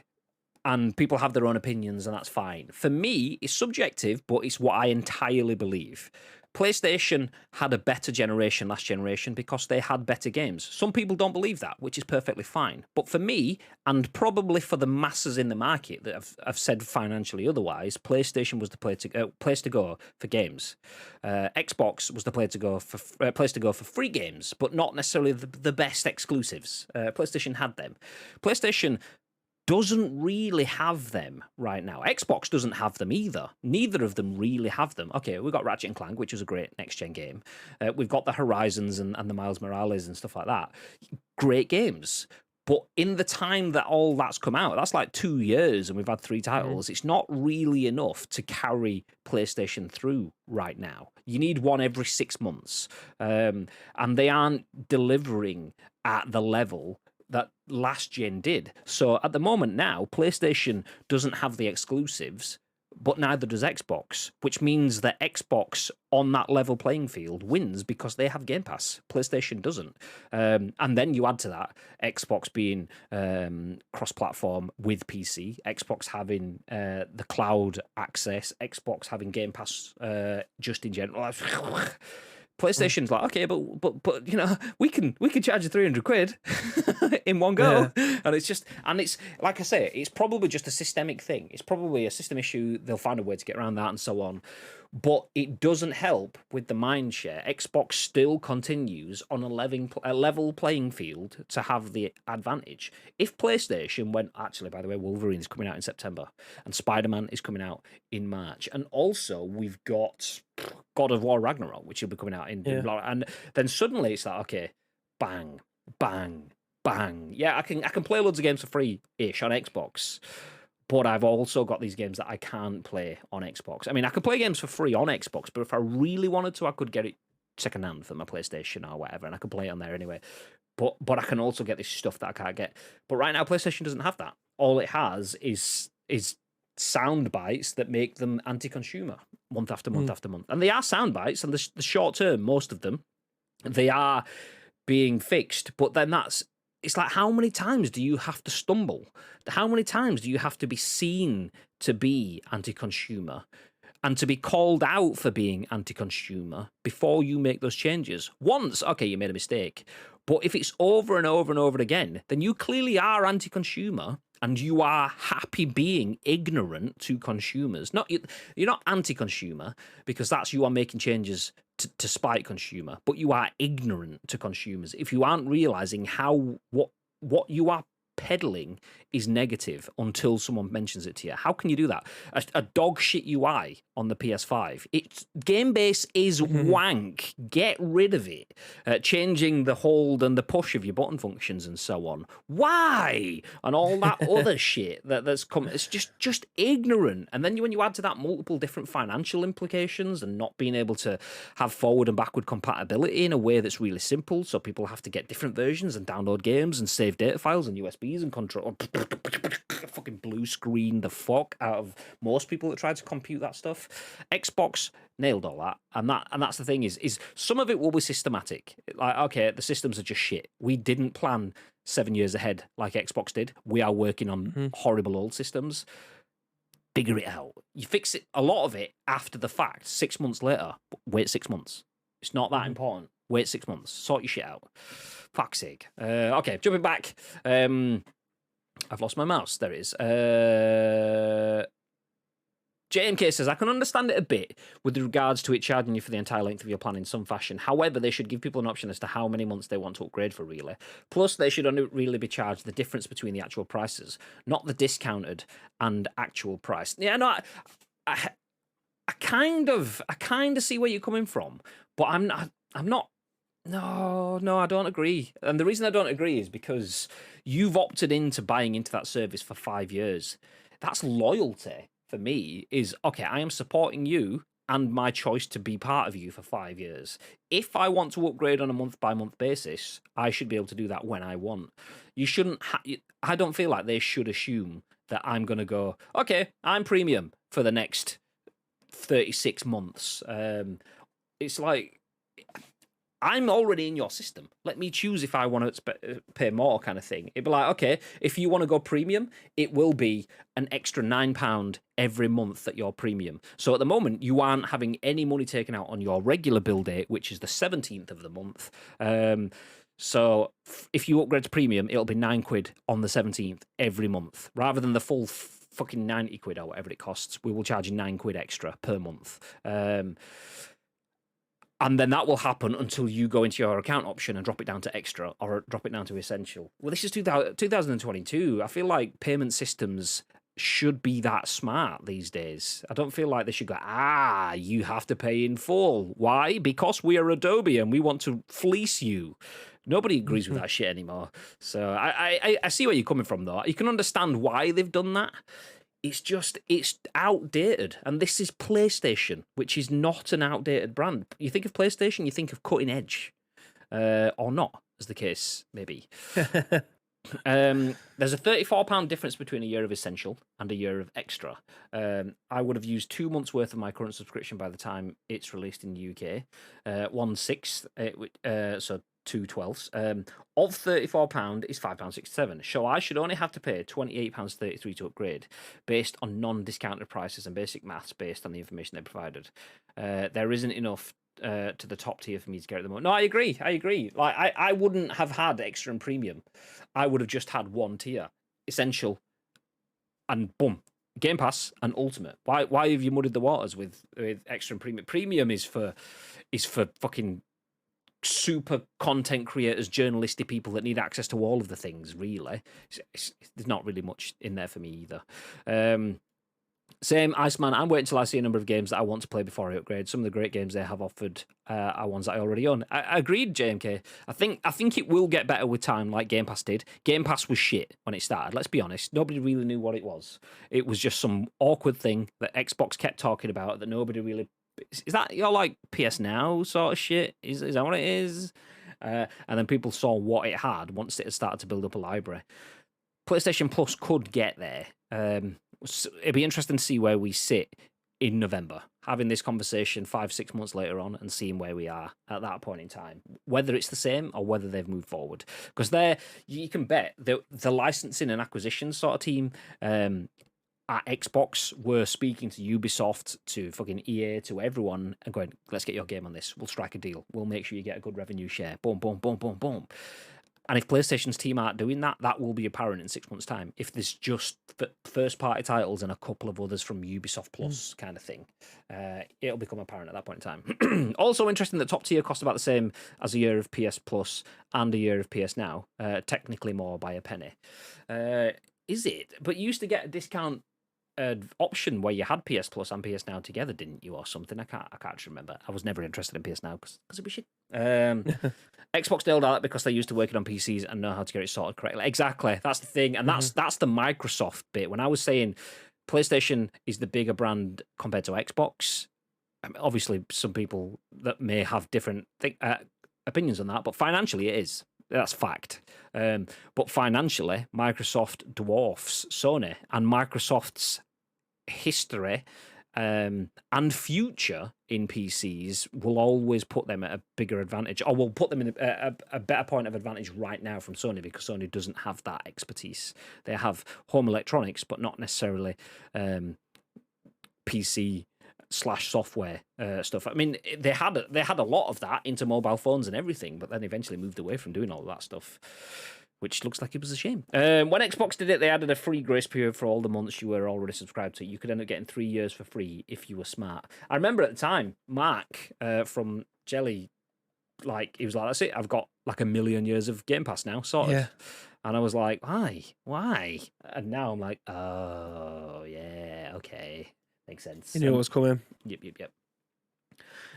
and people have their own opinions, and that's fine. For me, it's subjective, but it's what I entirely believe. PlayStation had a better generation last generation because they had better games. Some people don't believe that, which is perfectly fine. But for me, and probably for the masses in the market that have said financially otherwise, PlayStation was the place to go for games. Xbox was the place to go for free games, but not necessarily the best exclusives. PlayStation had them. PlayStation doesn't really have them right now. Xbox doesn't have them either. Neither of them really have them. Okay, we've got Ratchet & Clank, which was a great next-gen game. We've got the Horizons and the Miles Morales and stuff like that. Great games. But in the time that all that's come out, that's like 2 years and we've had 3 titles, it's not really enough to carry PlayStation through right now. You need one every 6 months. And they aren't delivering at the level that last gen did. So at the moment now, PlayStation doesn't have the exclusives, but neither does Xbox, which means that Xbox on that level playing field wins because they have Game Pass. PlayStation doesn't. And then you add to that Xbox being cross-platform with PC, Xbox having the cloud access, Xbox having Game Pass just in general. PlayStation's like, okay, but you know, we can charge you £300 in one go, and it's like I say, it's probably just a systemic thing. It's probably a system issue. They'll find a way to get around that and so on. But it doesn't help with the mind share. Xbox still continues on a level playing field to have the advantage. If PlayStation went, actually, by the way, Wolverine's coming out in September, and Spider-Man is coming out in March, and also we've got God of War Ragnarok, which will be coming out in and then suddenly it's like, okay, bang, bang, bang. Yeah, I can play loads of games for free-ish on Xbox. But I've also got these games that I can't play on Xbox. I mean, I could play games for free on Xbox, but if I really wanted to, I could get it secondhand for my PlayStation or whatever, and I could play it on there anyway. But I can also get this stuff that I can't get. But right now, PlayStation doesn't have that. All it has is sound bites that make them anti-consumer month after month after month. And they are sound bites, and the short term, most of them, they are being fixed. But then it's like, how many times do you have to stumble? How many times do you have to be seen to be anti-consumer and to be called out for being anti-consumer before you make those changes? Once, okay, you made a mistake. But if it's over and over and over again, then you clearly are anti-consumer and you are happy being ignorant to consumers. You're not anti-consumer because you are making changes to spite consumer, but you are ignorant to consumers if you aren't realizing what what you are peddling is negative until someone mentions it to you. How can you do that? A dog shit UI on the PS5. Its game base is wank. Get rid of it. Changing the hold and the push of your button functions and so on. Why? And all that other shit that's come. It's just ignorant. And then when you add to that multiple different financial implications and not being able to have forward and backward compatibility in a way that's really simple, so people have to get different versions and download games and save data files and USBs and control. Fucking blue screen the fuck out of most people that try to compute that stuff. Xbox nailed all that, and that's the thing is some of it will be systematic. Like, okay, the systems are just shit. We didn't plan 7 years ahead like Xbox did. We are working on horrible old systems. Figure it out. You fix it, a lot of it after the fact, 6 months later. Wait 6 months. It's not that important. Wait 6 months. Sort your shit out. Fuck's sake. Okay, jumping back. I've lost my mouse. There it is. JMK says, I can understand it a bit with regards to it charging you for the entire length of your plan in some fashion. However, they should give people an option as to how many months they want to upgrade for, really. Plus, they should only really be charged the difference between the actual prices, not the discounted and actual price. Yeah, no, I kind of see where you're coming from, but I'm not. No, I don't agree. And the reason I don't agree is because you've opted into buying into that service for 5 years. That's loyalty for me is, okay, I am supporting you and my choice to be part of you for 5 years. If I want to upgrade on a month-by-month basis, I should be able to do that when I want. You shouldn't I don't feel like they should assume that I'm going to go, okay, I'm premium for the next 36 months. It's like, I'm already in your system. Let me choose if I want to pay more, kind of thing. It'd be like, okay, if you want to go premium, it will be an extra £9 every month that you're premium. So at the moment, you aren't having any money taken out on your regular bill date, which is the 17th of the month. So if you upgrade to premium, it'll be £9 on the 17th every month, rather than the full fucking 90 quid or whatever it costs. We will charge you £9 extra per month. And then that will happen until you go into your account option and drop it down to extra or drop it down to essential. Well, this is 2022. I feel like payment systems should be that smart these days. I don't feel like they should go, you have to pay in full. Why? Because we are Adobe and we want to fleece you. Nobody agrees with that shit anymore. So I see where you're coming from, though. You can understand why they've done that. It's outdated. And this is PlayStation, which is not an outdated brand. You think of PlayStation, you think of cutting edge. Or not, as the case may be. There's a £34 difference between a year of Essential and a year of Extra. I would have used 2 months' worth of my current subscription by the time it's released in the UK. 1/6, so 2/12. Of £34 is £5.67. So I should only have to pay £28.33 to upgrade, based on non-discounted prices and basic maths based on the information they provided. There isn't enough to the top tier for me to get at the moment. No, I agree. Like I wouldn't have had Extra and Premium. I would have just had one tier, Essential, and boom, Game Pass and Ultimate. Why have you muddied the waters with Extra and Premium? Premium is for fucking super content creators, journalistic people that need access to all of the things, really. There's not really much in there for me either. Same, Iceman. I'm waiting until I see a number of games that I want to play before I upgrade. Some of the great games they have offered are ones that I already own. I agreed, JMK. I think it will get better with time, like Game Pass did. Game Pass was shit when it started. Let's be honest. Nobody really knew what it was. It was just some awkward thing that Xbox kept talking about that nobody really. Is that your like PS Now sort of shit? Is that what it is? And then people saw what it had once it had started to build up a library. PlayStation Plus could get there. It'd be interesting to see where we sit in November, having this conversation 5-6 months later on and seeing where we are at that point in time, whether it's the same or whether they've moved forward. Because you can bet the licensing and acquisition sort of team at Xbox were speaking to Ubisoft, to fucking EA, to everyone, and going, let's get your game on this. We'll strike a deal. We'll make sure you get a good revenue share. Boom, boom, boom, boom, boom. And if PlayStation's team aren't doing that, that will be apparent in 6 months' time. If there's just first-party titles and a couple of others from Ubisoft Plus kind of thing, it'll become apparent at that point in time. Also interesting that top tier cost about the same as a year of PS Plus and a year of PS Now, technically more by a penny. Is it? But you used to get a discount option where you had PS Plus and PS Now together, didn't you, or something? I can't remember. I was never interested in PS Now because it was shit. Xbox nailed out because they're used to working on PCs and know how to get it sorted correctly. Exactly, that's the thing, and that's the Microsoft bit. When I was saying PlayStation is the bigger brand compared to Xbox, obviously some people that may have different opinions on that, but financially it is. That's fact. But financially, Microsoft dwarfs Sony, and Microsoft's history and future in PCs will always put them at a bigger advantage, or will put them in a better point of advantage right now from Sony, because Sony doesn't have that expertise. They have home electronics, but not necessarily PC/software stuff. I mean, they had a lot of that into mobile phones and everything, but then eventually moved away from doing all of that stuff, which looks like it was a shame. When Xbox did it, they added a free grace period for all the months you were already subscribed to. You could end up getting 3 years for free if you were smart. I remember at the time, Mark from Jelly, like, he was like, that's it, I've got like 1 million years of Game Pass now, sorted. Yeah. And I was like, why? And now I'm like, oh, yeah, okay. Makes sense. You knew what was coming. Yep.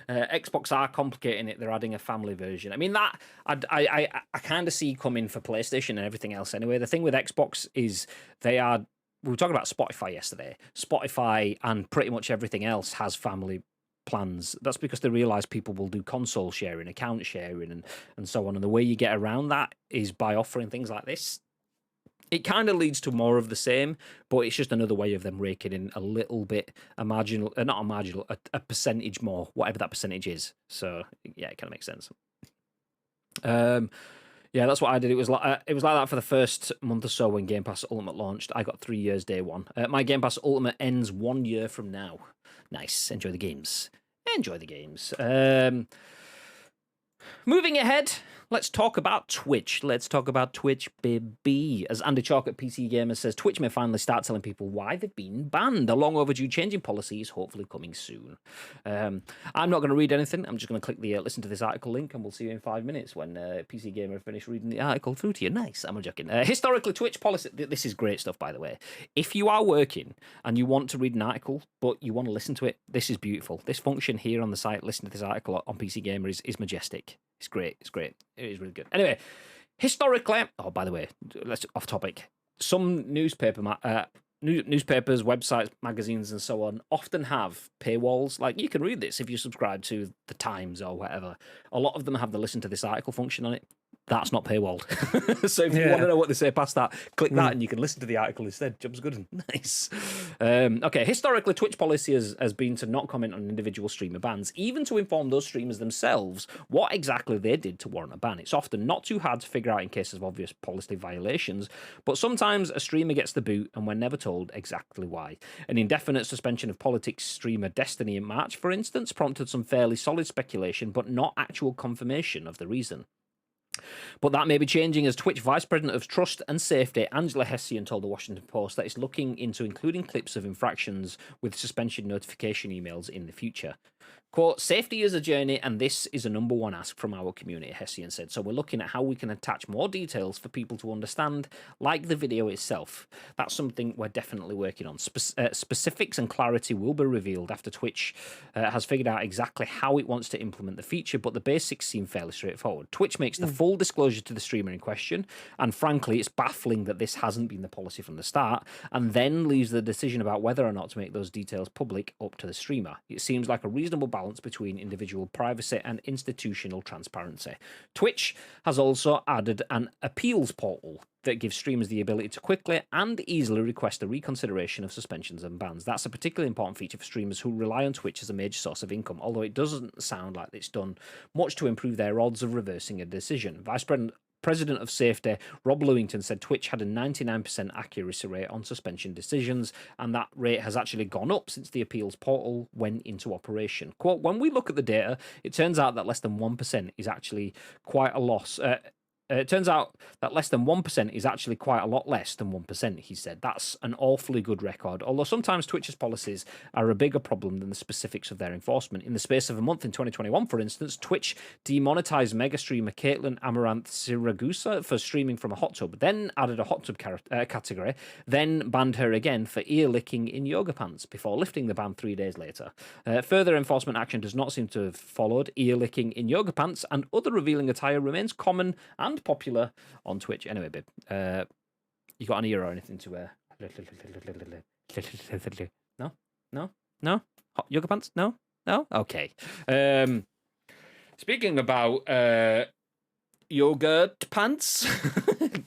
Xbox are complicating it. They're adding a family version. I mean, that I kind of see coming for PlayStation and everything else anyway. The thing with Xbox is we were talking about Spotify yesterday. Spotify and pretty much everything else has family plans. That's because they realize people will do console sharing, account sharing, and so on. And the way you get around that is by offering things like this. It kind of leads to more of the same, but it's just another way of them raking in a little bit, a percentage more, whatever that percentage is. So yeah, it kind of makes sense. Yeah, that's what I did. It was like that for the first month or so when Game Pass Ultimate launched. I got 3 years day one. My Game Pass Ultimate ends 1 year from now. Nice. Enjoy the games. Moving ahead, let's talk about Twitch. Baby. As Andy Chalk at PC Gamer says, Twitch may finally start telling people why they've been banned. A long overdue change in policy is hopefully coming soon. I'm not going to read anything. I'm just going to click the listen to this article link, and we'll see you in 5 minutes when PC Gamer finished reading the article through to you. Nice. I'm joking. Historically, Twitch policy. This is great stuff, by the way. If you are working and you want to read an article, but you want to listen to it, this is beautiful. This function here on the site, listen to this article on PC Gamer, is majestic. It's great. It is really good. Anyway, historically, by the way, let's off topic. Some newspapers, websites, magazines, and so on often have paywalls. Like, you can read this if you subscribe to the Times or whatever. A lot of them have the listen to this article function on it. That's not paywalled. So if you want to know what they say past that, click that and you can listen to the article instead. Job's good. Nice. Okay, historically, Twitch policy has been to not comment on individual streamer bans, even to inform those streamers themselves what exactly they did to warrant a ban. It's often not too hard to figure out in cases of obvious policy violations, but sometimes a streamer gets the boot and we're never told exactly why. An indefinite suspension of politics streamer Destiny in March, for instance, prompted some fairly solid speculation, but not actual confirmation of the reason. But that may be changing, as Twitch Vice President of Trust and Safety, Angela Hessian, told the Washington Post that it's looking into including clips of infractions with suspension notification emails in the future. Quote, safety is a journey, and this is a number one ask from our community, Hessian said. So we're looking at how we can attach more details for people to understand, like the video itself. That's something we're definitely working on. Specifics and clarity will be revealed after Twitch has figured out exactly how it wants to implement the feature, but the basics seem fairly straightforward. Twitch makes the full disclosure to the streamer in question, and frankly, it's baffling that this hasn't been the policy from the start, and then leaves the decision about whether or not to make those details public up to the streamer. It seems like a reasonable balance between individual privacy and institutional transparency. Twitch has also added an appeals portal that gives streamers the ability to quickly and easily request a reconsideration of suspensions and bans. That's a particularly important feature for streamers who rely on Twitch as a major source of income, although it doesn't sound like it's done much to improve their odds of reversing a decision. President of Safety, Rob Lewington, said Twitch had a 99% accuracy rate on suspension decisions, and that rate has actually gone up since the appeals portal went into operation. Quote, when we look at the data, it turns out that less than 1% is actually quite a loss. It turns out that less than 1% is actually quite a lot less than 1%, he said. That's an awfully good record, although sometimes Twitch's policies are a bigger problem than the specifics of their enforcement. In the space of a month in 2021, for instance, Twitch demonetized mega streamer Caitlin Amaranth Siragusa for streaming from a hot tub, then added a hot tub category, then banned her again for ear licking in yoga pants before lifting the ban 3 days later. Further enforcement action does not seem to have followed. Ear licking in yoga pants and other revealing attire remains common and popular on Twitch. Anyway, babe, you got an ear or anything to wear? No? Hot yoga pants? No? Okay. Speaking about yogurt pants,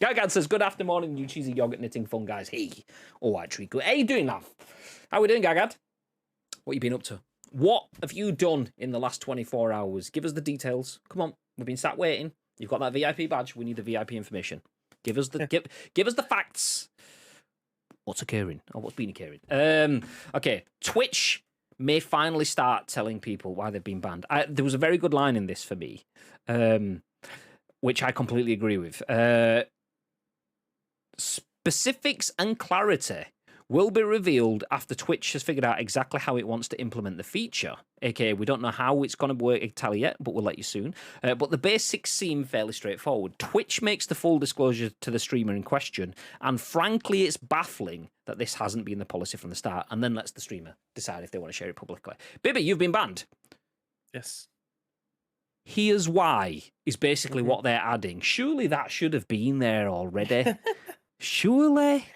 Gagad says, good afternoon, you cheesy yogurt knitting fun guys. Hey. All right, Trico. How you doing, love? How we doing, Gagad? What you been up to? What have you done in the last 24 hours? Give us the details. Come on, we've been sat waiting. You've got that VIP badge. We need the VIP information. Give us the give us the facts. What's occurring? Or what's been occurring? Okay, Twitch may finally start telling people why they've been banned. There was a very good line in this for me, which I completely agree with. Specifics and clarity will be revealed after Twitch has figured out exactly how it wants to implement the feature. AKA, we don't know how it's going to work entirely yet, but we'll let you soon. But the basics seem fairly straightforward. Twitch makes the full disclosure to the streamer in question, and frankly, it's baffling that this hasn't been the policy from the start, and then lets the streamer decide if they want to share it publicly. Bibby, you've been banned. Yes. Here's why, is basically what they're adding. Surely that should have been there already. Surely.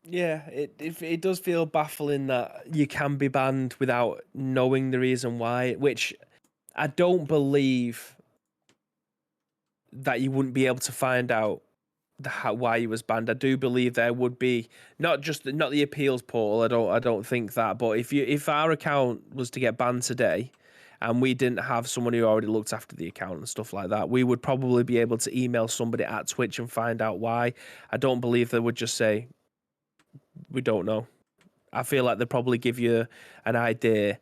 Yeah, it does feel baffling that you can be banned without knowing the reason why, which I don't believe that you wouldn't be able to find out why he was banned. I do believe there would be not the appeals portal. I don't think that, but if our account was to get banned today and we didn't have someone who already looked after the account and stuff like that, we would probably be able to email somebody at Twitch and find out why. I don't believe they would just say, we don't know. I feel like they'll probably give you an idea,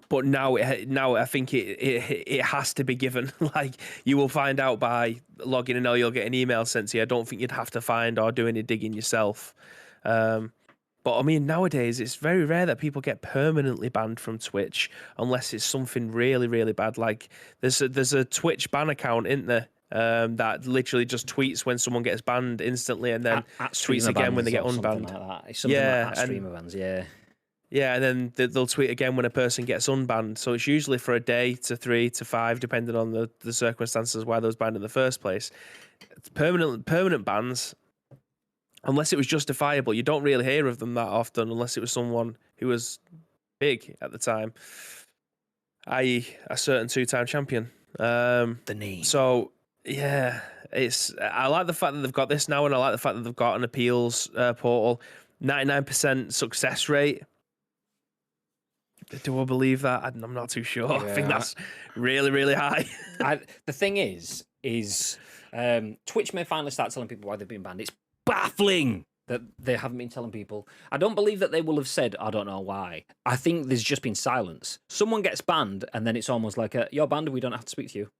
but now I think it has to be given. Like, you will find out by logging in, or you'll get an email sent to you. I don't think you'd have to find or do any digging yourself. But I mean, nowadays it's very rare that people get permanently banned from Twitch unless it's something really, really bad. Like there's a Twitch ban account, isn't there? That literally just tweets when someone gets banned instantly, and then at tweets again when they get unbanned. Yeah, like streamer bans. Yeah, and then they'll tweet again when a person gets unbanned. So it's usually for a day to 3 to 5, depending on the circumstances why they was banned in the first place. It's permanent bans, unless it was justifiable. You don't really hear of them that often, unless it was someone who was big at the time, i.e., a certain 2-time champion. The name. So. Yeah, I like the fact that they've got this now, and I like the fact that they've got an appeals portal. 99% success rate. Do I believe that? I'm not too sure. Yeah. I think that's really, really high. The thing is Twitch may finally start telling people why they've been banned. It's baffling that they haven't been telling people. I don't believe that they will have said, I don't know why. I think there's just been silence. Someone gets banned, and then it's almost like, you're banned, we don't have to speak to you.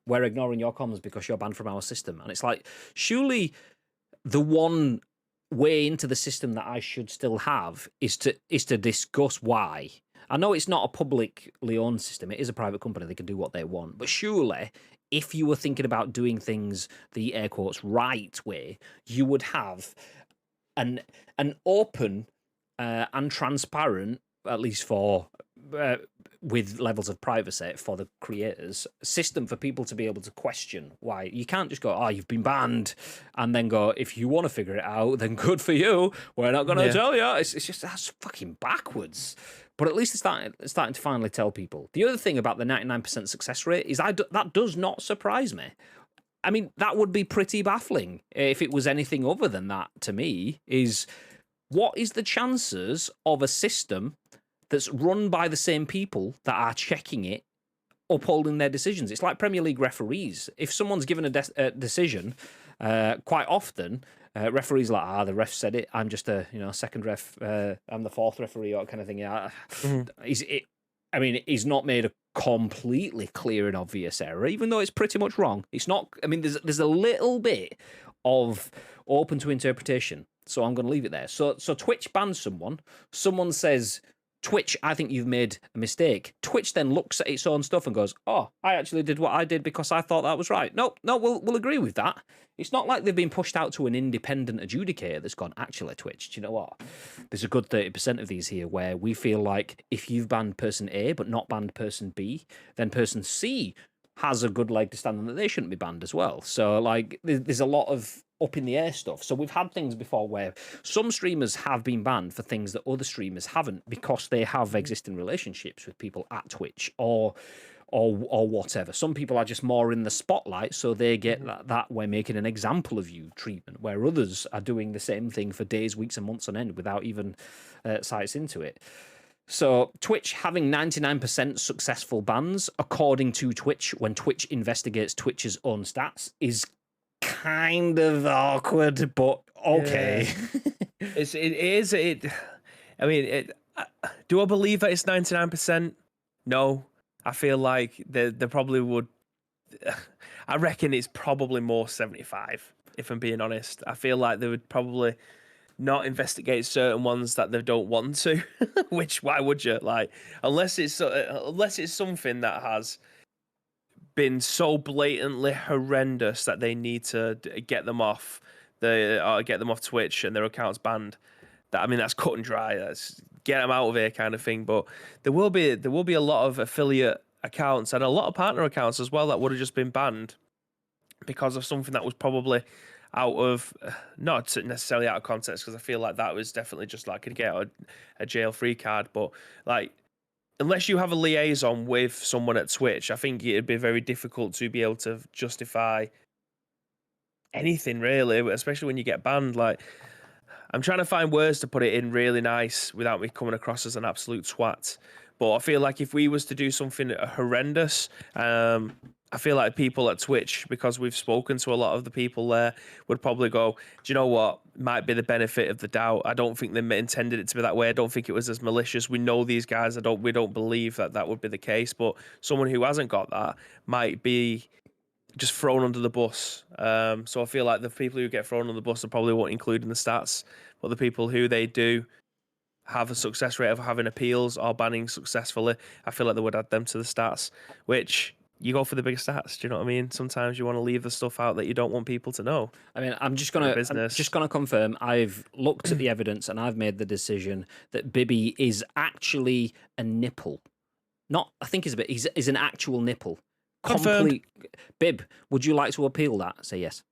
We're ignoring your comms because you're banned from our system. And it's like, surely the one way into the system that I should still have is to discuss why. I know it's not a publicly owned system. It is a private company. They can do what they want. But surely, if you were thinking about doing things the air quotes right way, you would have an open and transparent, at least for with levels of privacy for the creators, system for people to be able to question why. You can't just go, you've been banned, and then go, if you want to figure it out, then good for you. We're not going to tell you. It's just, that's fucking backwards. But at least it's starting to finally tell people. The other thing about the 99% success rate is that does not surprise me. I mean, that would be pretty baffling if it was anything other than that to me, is what is the chances of a system that's run by the same people that are checking it, upholding their decisions? It's like Premier League referees. If someone's given a decision, quite often, referees are like, the ref said it. I'm just a second ref. I'm the fourth referee, or kind of thing. Yeah. I mean, he's not made a completely clear and obvious error, even though it's pretty much wrong. It's not. I mean, there's a little bit of open to interpretation, so I'm going to leave it there. So Twitch bans someone. Someone says, Twitch, I think you've made a mistake. Twitch then looks at its own stuff and goes, oh, I actually did what I did because I thought that was right. No, we'll agree with that. It's not like they've been pushed out to an independent adjudicator that's gone, actually, Twitch, do you know what? There's a good 30% of these here where we feel like if you've banned person A but not banned person B, then person C has a good leg to stand on that they shouldn't be banned as well. So, like, there's a lot of up in the air stuff. So we've had things before where some streamers have been banned for things that other streamers haven't because they have existing relationships with people at Twitch or whatever. Some people are just more in the spotlight, so they get that we're making an example of you treatment, where others are doing the same thing for days, weeks, and months on end without even sights into it. So Twitch having 99% successful bans, according to Twitch, when Twitch investigates Twitch's own stats, is kind of awkward, but okay. Yeah. I mean, do I believe that it's 99%? No. I feel like they probably would. I reckon it's probably more 75, if I'm being honest. I feel like they would probably not investigate certain ones that they don't want to. Which, why would you? Like, unless it's something that has been so blatantly horrendous that they need to get them off Twitch and their accounts banned. I mean, that's cut and dry. That's get them out of here kind of thing. But there will be a lot of affiliate accounts and a lot of partner accounts as well that would have just been banned because of something that was probably out of, not necessarily out of context, because I feel like that was definitely just like could get a jail free card. But like, unless you have a liaison with someone at Twitch, I think it'd be very difficult to be able to justify anything really, especially when you get banned. Like, I'm trying to find words to put it in really nice without me coming across as an absolute twat. But I feel like if we was to do something horrendous, I feel like people at Twitch, because we've spoken to a lot of the people there, would probably go, do you know what? Might be the benefit of the doubt. I don't think they intended it to be that way. I don't think it was as malicious. We know these guys. We don't believe that would be the case. But someone who hasn't got that might be just thrown under the bus. So I feel like the people who get thrown under the bus are probably won't include in the stats. But the people who they do have a success rate of having appeals or banning successfully, I feel like they would add them to the stats, which you go for the bigger stats. Do you know what I mean? Sometimes you want to leave the stuff out that you don't want people to know. I mean, I'm just gonna confirm. I've looked at the evidence and I've made the decision that Bibby is actually a nipple. Not, I think he's a bit. He's an actual nipple. Confirmed. Bib, would you like to appeal that? Say yes.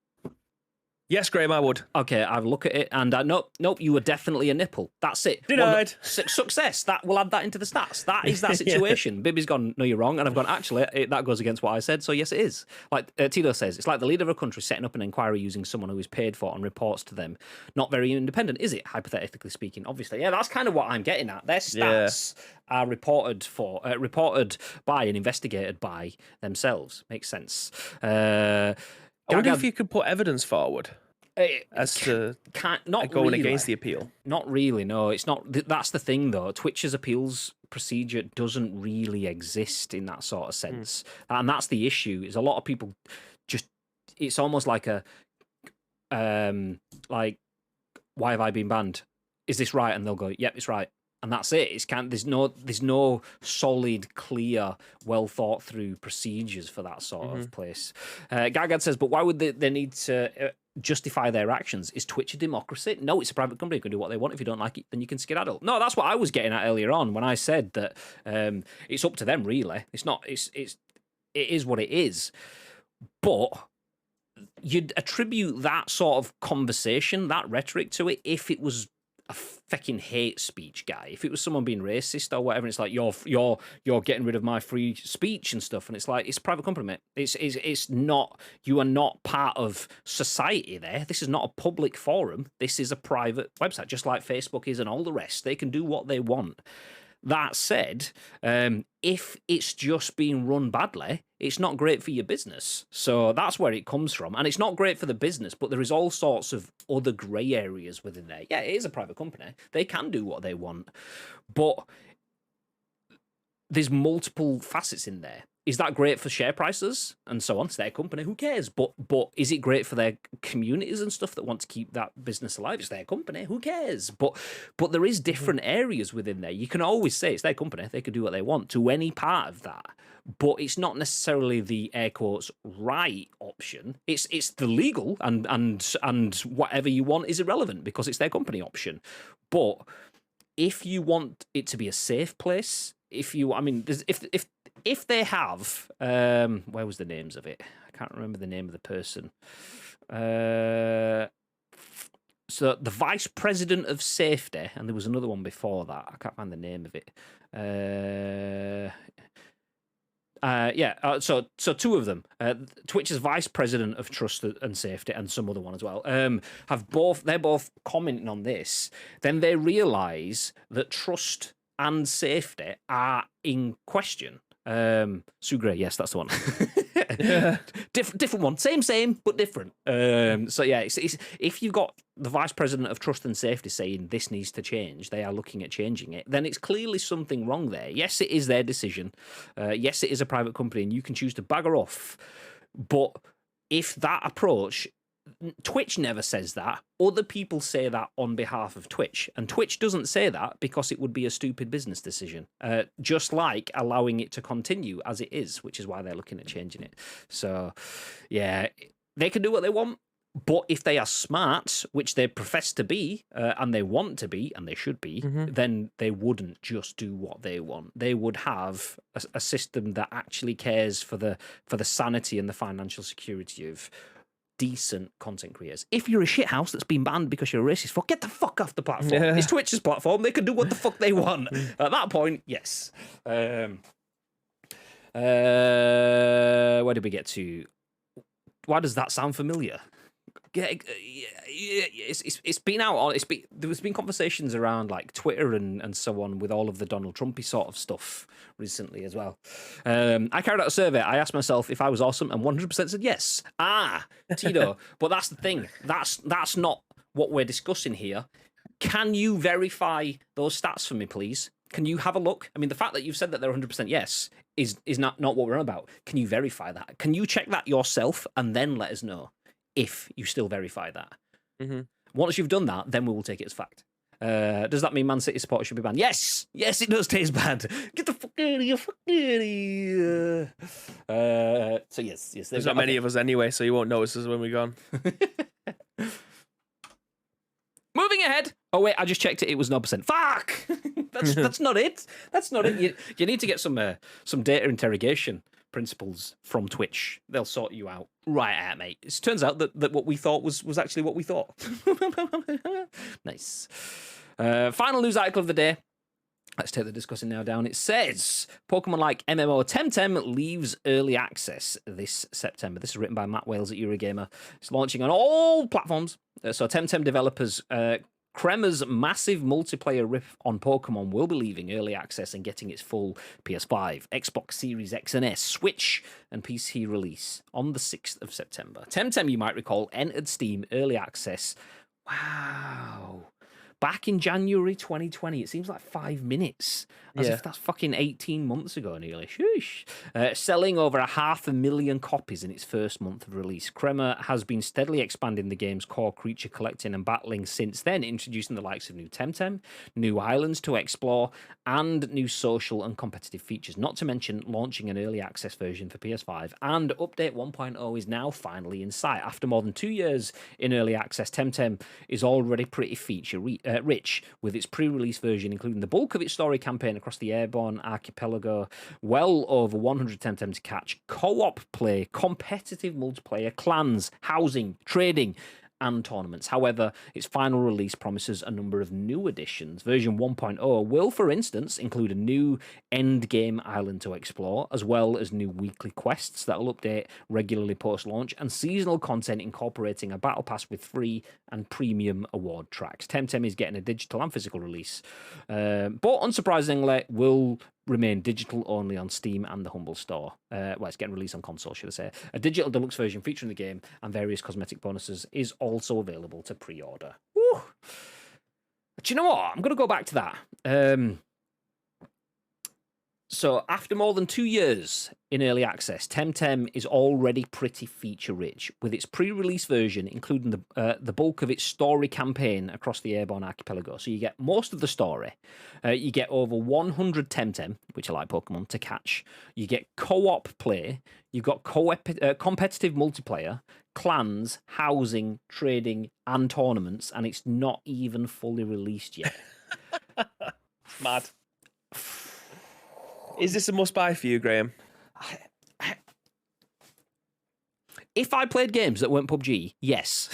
Yes, Graham, I would. Okay, I've looked at it, and nope, you were definitely a nipple. That's it. Denied. Success. That we'll add that into the stats. That is that situation. Yeah. Bibby's gone, no, you're wrong, and I've gone, actually, that goes against what I said, so yes, it is. Like Tito says, it's like the leader of a country setting up an inquiry using someone who is paid for and reports to them. Not very independent, is it? Hypothetically speaking, obviously. Yeah, that's kind of what I'm getting at. Their stats are reported by and investigated by themselves. Makes sense. I wonder if you could put evidence forward as to not going really. Against the appeal. Not really, no. It's not. That's the thing, though. Twitch's appeals procedure doesn't really exist in that sort of sense, and that's the issue. Is a lot of people just. It's almost like a, like, why have I been banned? Is this right? And they'll go, yep, it's right. And that's it. It's there's no solid, clear, well thought through procedures for that sort of place. Gagad says, but why would they need to justify their actions? Is Twitch a democracy? No, it's a private company. You can do what they want. If you don't like it, then you can skedaddle. No, that's what I was getting at earlier on when I said that it's up to them. Really, it's not. It is what it is. But you'd attribute that sort of conversation, that rhetoric to it, if it was a fucking hate speech guy. If it was someone being racist or whatever, and it's like you're getting rid of my free speech and stuff, and it's like it's a private company, mate. It's not. You are not part of society. There, this is not a public forum. This is a private website, just like Facebook is and all the rest. They can do what they want. That said, if it's just being run badly, it's not great for your business. So that's where it comes from. And it's not great for the business, but there is all sorts of other grey areas within there. Yeah, it is a private company. They can do what they want. But there's multiple facets in there. Is that great for share prices and so on? It's their company. Who cares? But is it great for their communities and stuff that want to keep that business alive? It's their company. Who cares? But there is different areas within there. You can always say it's their company. They can do what they want to any part of that. But it's not necessarily the air quotes right option. It's the legal and whatever you want is irrelevant because it's their company option. But if you want it to be a safe place, if they have, where was the names of it? I can't remember the name of the person. So the vice president of safety, and there was another one before that. I can't find the name of it. So two of them, Twitch's vice president of trust and safety, and some other one as well, they're both commenting on this. Then they realise that trust and safety are in question. Sugre, yes, that's the one. Different one, same, but different. So yeah, it's if you've got the vice president of trust and safety saying this needs to change, they are looking at changing it, then it's clearly something wrong there. Yes, it is their decision. Yes, it is a private company, and you can choose to bugger off. But if that approach, Twitch never says that. Other people say that on behalf of Twitch, and Twitch doesn't say that because it would be a stupid business decision. Just like allowing it to continue as it is, which is why they're looking at changing it. So, yeah, they can do what they want, but if they are smart, which they profess to be, and they want to be, and they should be, then they wouldn't just do what they want. They would have a system that actually cares for the sanity and the financial security of decent content creators. If you're a shithouse that's been banned because you're a racist, get the fuck off the platform. Yeah. It's Twitch's platform. They can do what the fuck they want. At that point, yes. Where did we get to? Why does that sound familiar? It's been out on. There's been conversations around like Twitter and so on with all of the Donald Trumpy sort of stuff recently as well. I carried out a survey. I asked myself if I was awesome, and 100% said yes. Tito. But that's the thing. That's not what we're discussing here. Can you verify those stats for me, please? Can you have a look? I mean, the fact that you've said that they're 100% yes is not what we're on about. Can you verify that? Can you check that yourself and then let us know if you still verify that? Once you've done that, then we will take it as fact. Does that mean Man City supporters should be banned? Yes, it does taste bad. Get the fuck out of here, so yes. There's not many of us anyway, so you won't notice us when we're gone. Moving ahead. Oh wait, I just checked it. It was 0%. Fuck. That's not it. That's not it. You need to get some data interrogation principles from Twitch. They'll sort you out. Right out, mate. It turns out that what we thought was actually what we thought. Nice. Final news article of the day. Let's take the discussing now down. It says Pokémon-like MMO Temtem leaves early access this September. This is written by Matt Wales at Eurogamer. It's launching on all platforms. So Temtem developers Crema's massive multiplayer riff on Pokemon will be leaving early access and getting its full PS5, Xbox Series X and S, Switch, and PC release on the 6th of September. Temtem, you might recall, entered Steam early access. Wow. Back in January 2020. It seems like 5 minutes. As if that's fucking 18 months ago nearly. Sheesh. Selling over 500,000 copies in its first month of release. Crema has been steadily expanding the game's core creature collecting and battling since then, introducing the likes of new Temtem, new islands to explore, and new social and competitive features. Not to mention launching an early access version for PS5. And Update 1.0 is now finally in sight. After more than 2 years in early access, Temtem is already pretty feature rich, with its pre-release version including the bulk of its story campaign across the Airborne Archipelago, well over 100 Temtem to catch, co-op play, competitive multiplayer, clans, housing, trading, and tournaments. However, its final release promises a number of new additions. Version 1.0 will, for instance, include a new endgame island to explore, as well as new weekly quests that will update regularly post-launch, and seasonal content incorporating a battle pass with free and premium award tracks. Temtem is getting a digital and physical release, but unsurprisingly will remain digital only on Steam and the Humble Store. It's getting released on console, should I say. A digital deluxe version featuring the game and various cosmetic bonuses is also available to pre-order. Woo! Do you know what? I'm going to go back to that. So after more than 2 years in early access, Temtem is already pretty feature-rich, with its pre-release version including the bulk of its story campaign across the Airborne Archipelago. So you get most of the story. You get over 100 Temtem, which are like Pokemon, to catch. You get co-op play. You've got competitive multiplayer, clans, housing, trading, and tournaments, and it's not even fully released yet. Mad. Is this a must-buy for you, Graham? If I played games that weren't PUBG, yes.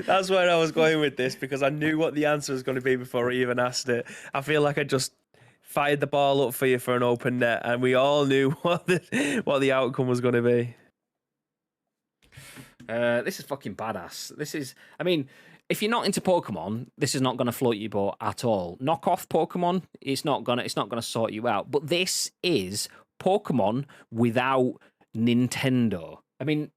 That's where I was going with this, because I knew what the answer was going to be before I even asked it. I feel like I just fired the ball up for you for an open net, and we all knew what the outcome was going to be. This is fucking badass. This is, I mean, if you're not into Pokemon, this is not going to float your boat at all. Knock off Pokemon, it's not gonna sort you out. But this is Pokemon without Nintendo. I mean,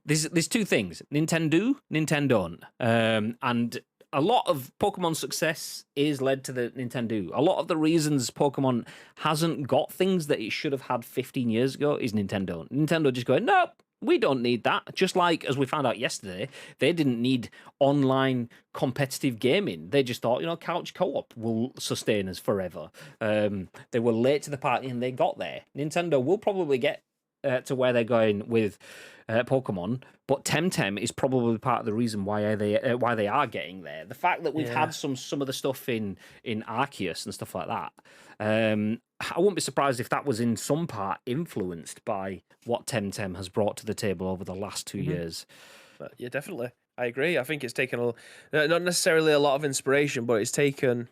there's two things: Nintendo, Nintendo, and a lot of Pokemon success is led to the Nintendo. A lot of the reasons Pokemon hasn't got things that it should have had 15 years ago is Nintendo. Nintendo just going, nope, we don't need that. Just like, as we found out yesterday, they didn't need online competitive gaming. They just thought, couch co-op will sustain us forever. They were late to the party and they got there. Nintendo will probably get to where they're going with Pokemon, but Temtem is probably part of the reason why they are getting there. The fact that we've had some of the stuff in Arceus and stuff like that, I wouldn't be surprised if that was in some part influenced by what Temtem has brought to the table over the last 2 years. Yeah, definitely. I agree. I think it's taken not necessarily a lot of inspiration, but it's taken.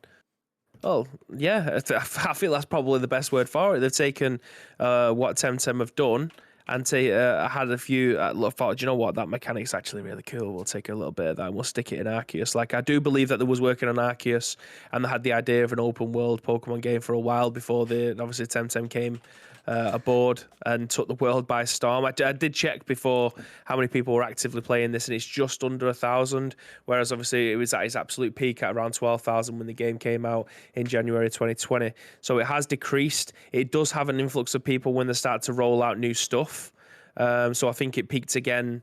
Oh, yeah, I feel that's probably the best word for it. They've taken what Temtem have done and had a few, thought, do you know what, that mechanic's actually really cool. We'll take a little bit of that and we'll stick it in Arceus. Like, I do believe that they was working on Arceus and they had the idea of an open world Pokemon game for a while before obviously Temtem came aboard and took the world by storm. I did check before how many people were actively playing this, and it's just under 1,000, whereas obviously it was at its absolute peak at around 12,000 when the game came out in January 2020. So it has decreased. It does have an influx of people when they start to roll out new stuff. So I think it peaked again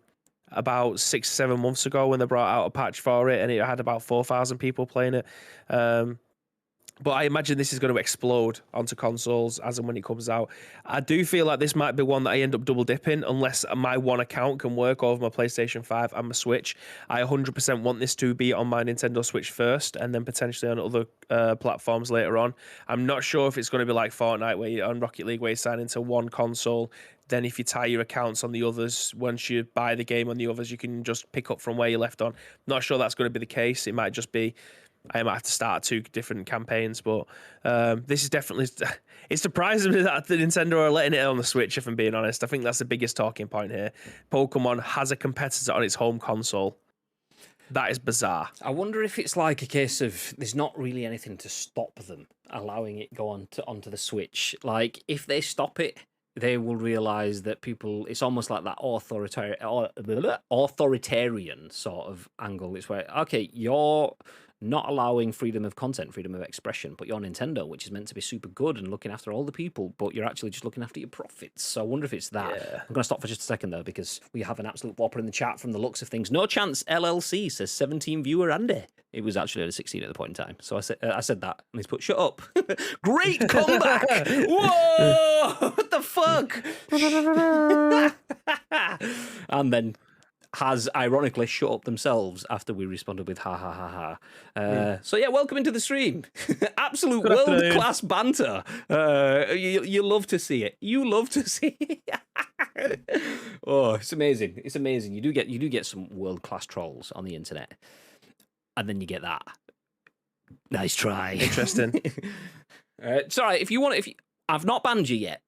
about 6-7 months ago when they brought out a patch for it, and it had about 4,000 people playing it. But I imagine this is going to explode onto consoles as and when it comes out. I do feel like this might be one that I end up double dipping unless my one account can work over my PlayStation 5 and my Switch. I 100% want this to be on my Nintendo Switch first and then potentially on other platforms later on. I'm not sure if it's going to be like Fortnite on Rocket League where you sign into one console. Then if you tie your accounts on the others, once you buy the game on the others, you can just pick up from where you left on. Not sure that's going to be the case. It might just be I might have to start 2 different campaigns, but this is definitely. It's surprising me that the Nintendo are letting it on the Switch, if I'm being honest. I think that's the biggest talking point here. Pokemon has a competitor on its home console. That is bizarre. I wonder if it's like a case of there's not really anything to stop them allowing it go onto the Switch. Like, if they stop it, they will realize that people, it's almost like that authoritarian sort of angle. It's where, okay, you're not allowing freedom of content, freedom of expression, but you're Nintendo, which is meant to be super good and looking after all the people, but you're actually just looking after your profits. So I wonder if it's that. Yeah. I'm going to stop for just a second, though, because we have an absolute whopper in the chat from the looks of things. No Chance LLC says 17 viewer Andy. It was actually at 16 at the point in time. So I said that, and he's put, shut up. Great comeback! Whoa! What the fuck? And then has ironically shut up themselves after we responded with ha ha ha ha. So yeah, welcome into the stream. Absolute world-class banter. You love to see it. You love to see it. Oh, it's amazing. It's amazing. You do get some world-class trolls on the internet. And then you get that. Nice try. Interesting. Sorry, I've not banned you yet.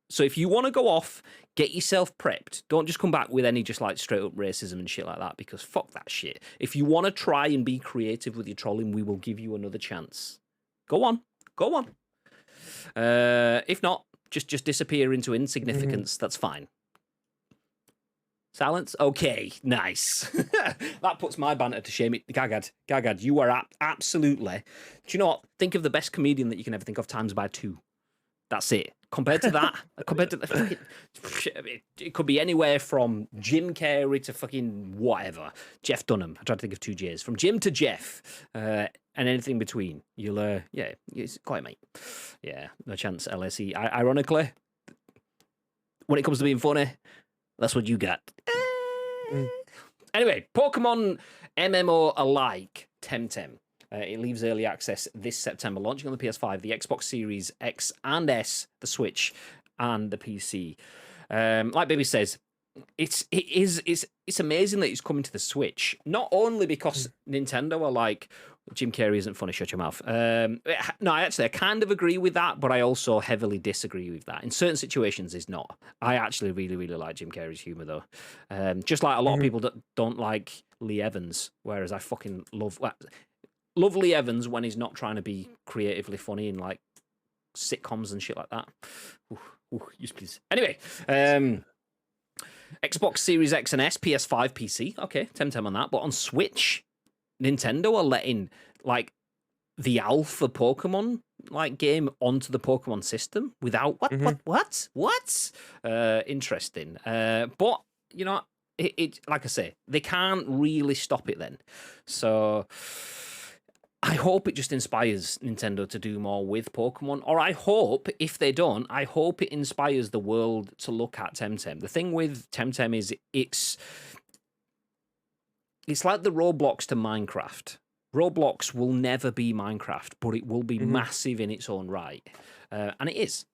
So if you want to go off, get yourself prepped. Don't just come back with any just like straight up racism and shit like that, because fuck that shit. If you want to try and be creative with your trolling, we will give you another chance. Go on. If not, just disappear into insignificance. That's fine. Silence? Okay, nice. That puts my banter to shame. Gagad, you are absolutely... Do you know what? Think of the best comedian that you can ever think of times by 2. That's it. Compared to that, it could be anywhere from Jim Carrey to fucking whatever. Jeff Dunham. I tried to think of 2 J's. From Jim to Jeff, and anything in between. You'll, yeah, it's quite, mate. Yeah, no chance, LSE. Ironically, when it comes to being funny, that's what you got. Anyway, Pokemon MMO alike Temtem. It leaves early access this September, launching on the PS5, the Xbox Series X and S, the Switch, and the PC. Like Baby says, it's amazing that it's coming to the Switch. Not only because Nintendo are like, Jim Carrey isn't funny, shut your mouth. No, I kind of agree with that, but I also heavily disagree with that. In certain situations, it's not. I actually really, really like Jim Carrey's humour, though. Just like a lot of people that don't like Lee Evans, whereas I fucking love Lee Evans when he's not trying to be creatively funny in like sitcoms and shit like that. Yes, please. Anyway, Xbox Series X and S, PS5, PC. Okay, Temtem on that. But on Switch, Nintendo are letting like the alpha Pokemon like game onto the Pokemon system without what? Interesting. But you know, it like I say, they can't really stop it then. So I hope it just inspires Nintendo to do more with Pokemon, or I hope, if they don't, I hope it inspires the world to look at Temtem. The thing with Temtem is it's like the Roblox to Minecraft. Roblox will never be Minecraft, but it will be massive in its own right, and it is.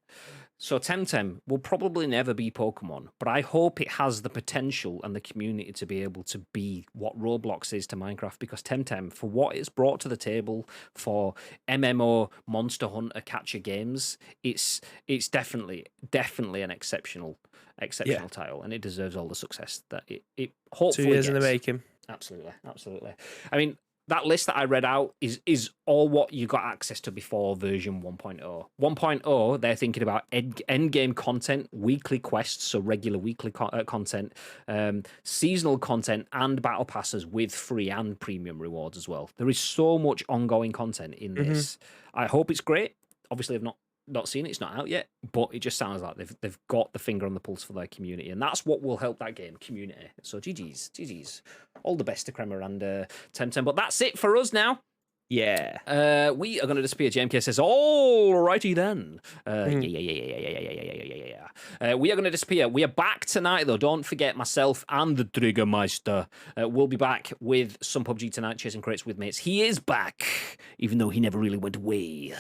So Temtem will probably never be Pokemon, but I hope it has the potential and the community to be able to be what Roblox is to Minecraft, because Temtem, for what it's brought to the table for MMO Monster Hunter Catcher games, it's definitely an exceptional title, and it deserves all the success that it hopefully 2 years gets. in the making. Absolutely. I mean, that list that I read out is all what you got access to before version 1.0. 1.0, they're thinking about end game content, weekly quests, so regular weekly content, seasonal content, and battle passes with free and premium rewards as well. There is so much ongoing content in this. I hope it's great. Obviously, I've not seen it. It's not out yet, but it just sounds like they've got the finger on the pulse for their community, and that's what will help that game, community. So GG's. All the best to Kremer and Temtem. But that's it for us now. Yeah. We are going to disappear. JMK says, alrighty then. Yeah. We are going to disappear. We are back tonight, though. Don't forget, myself and the Triggermeister will be back with some PUBG tonight, chasing crates with mates. He is back, even though he never really went away.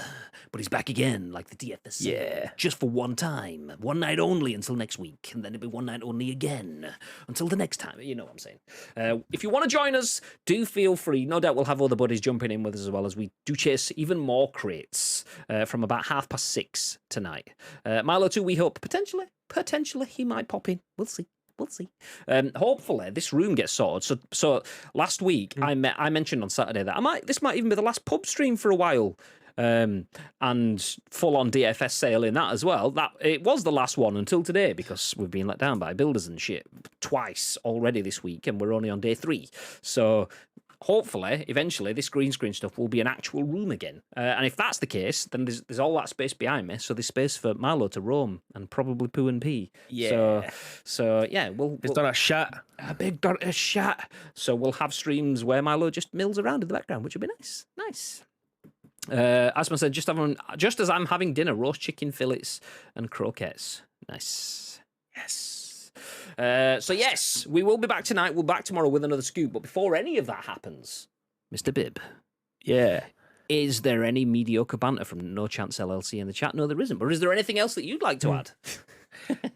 But he's back again, like the DFS. Yeah. Just for one time. One night only until next week. And then it'll be one night only again until the next time. You know what I'm saying. If you want to join us, do feel free. No doubt we'll have other buddies jumping in with us as well, as we do chase even more crates from about 6:30 tonight. Milo 2, we hope potentially he might pop in. We'll see. Hopefully this room gets sorted. So last week I mentioned on Saturday that this might even be the last pub stream for a while. And full on DFS sale in that as well. That it was the last one until today, because we've been let down by builders and shit twice already this week, and we're only on day 3. So hopefully, eventually, this green screen stuff will be an actual room again. And if that's the case, then there's all that space behind me. So there's space for Milo to roam and probably poo and pee. Yeah. So yeah, we'll done a shot. A big shot. So we'll have streams where Milo just mills around in the background, which would be nice. Nice. Asma said, just as I'm having dinner, roast chicken fillets and croquettes. Nice. Yes. So yes, we will be back tonight. We'll be back tomorrow with another scoop. But before any of that happens, Mr. Bibb. Yeah. Is there any mediocre banter from No Chance LLC in the chat? No, there isn't. But is there anything else that you'd like to add?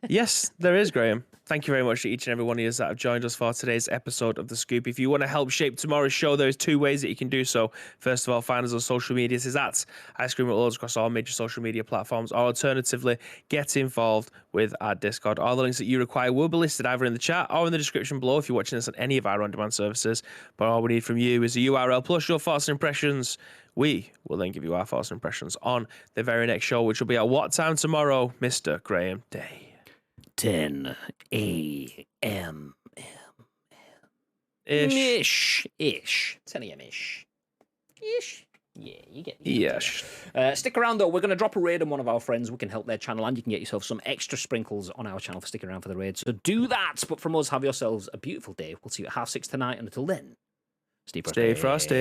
Yes, there is, Graham. Thank you very much to each and every one of you that have joined us for today's episode of The Scoop. If you want to help shape tomorrow's show, there's 2 ways that you can do so. First of all, find us on social media. This is at Ice Cream Rollers across all major social media platforms. Or alternatively, get involved with our Discord. All the links that you require will be listed either in the chat or in the description below if you're watching this on any of our on-demand services. But all we need from you is a URL plus your thoughts and impressions. We will then give you our thoughts and impressions on the very next show, which will be at what time tomorrow, Mr. Graham Day? 10 a.m. Ish. 10 a.m. Ish. Yeah, you get me. Yes. Stick around, though. We're going to drop a raid on one of our friends. We can help their channel, and you can get yourself some extra sprinkles on our channel for sticking around for the raid. So do that. But from us, have yourselves a beautiful day. We'll see you at 6:30 tonight. And until then, stay frosty. Stay frosty.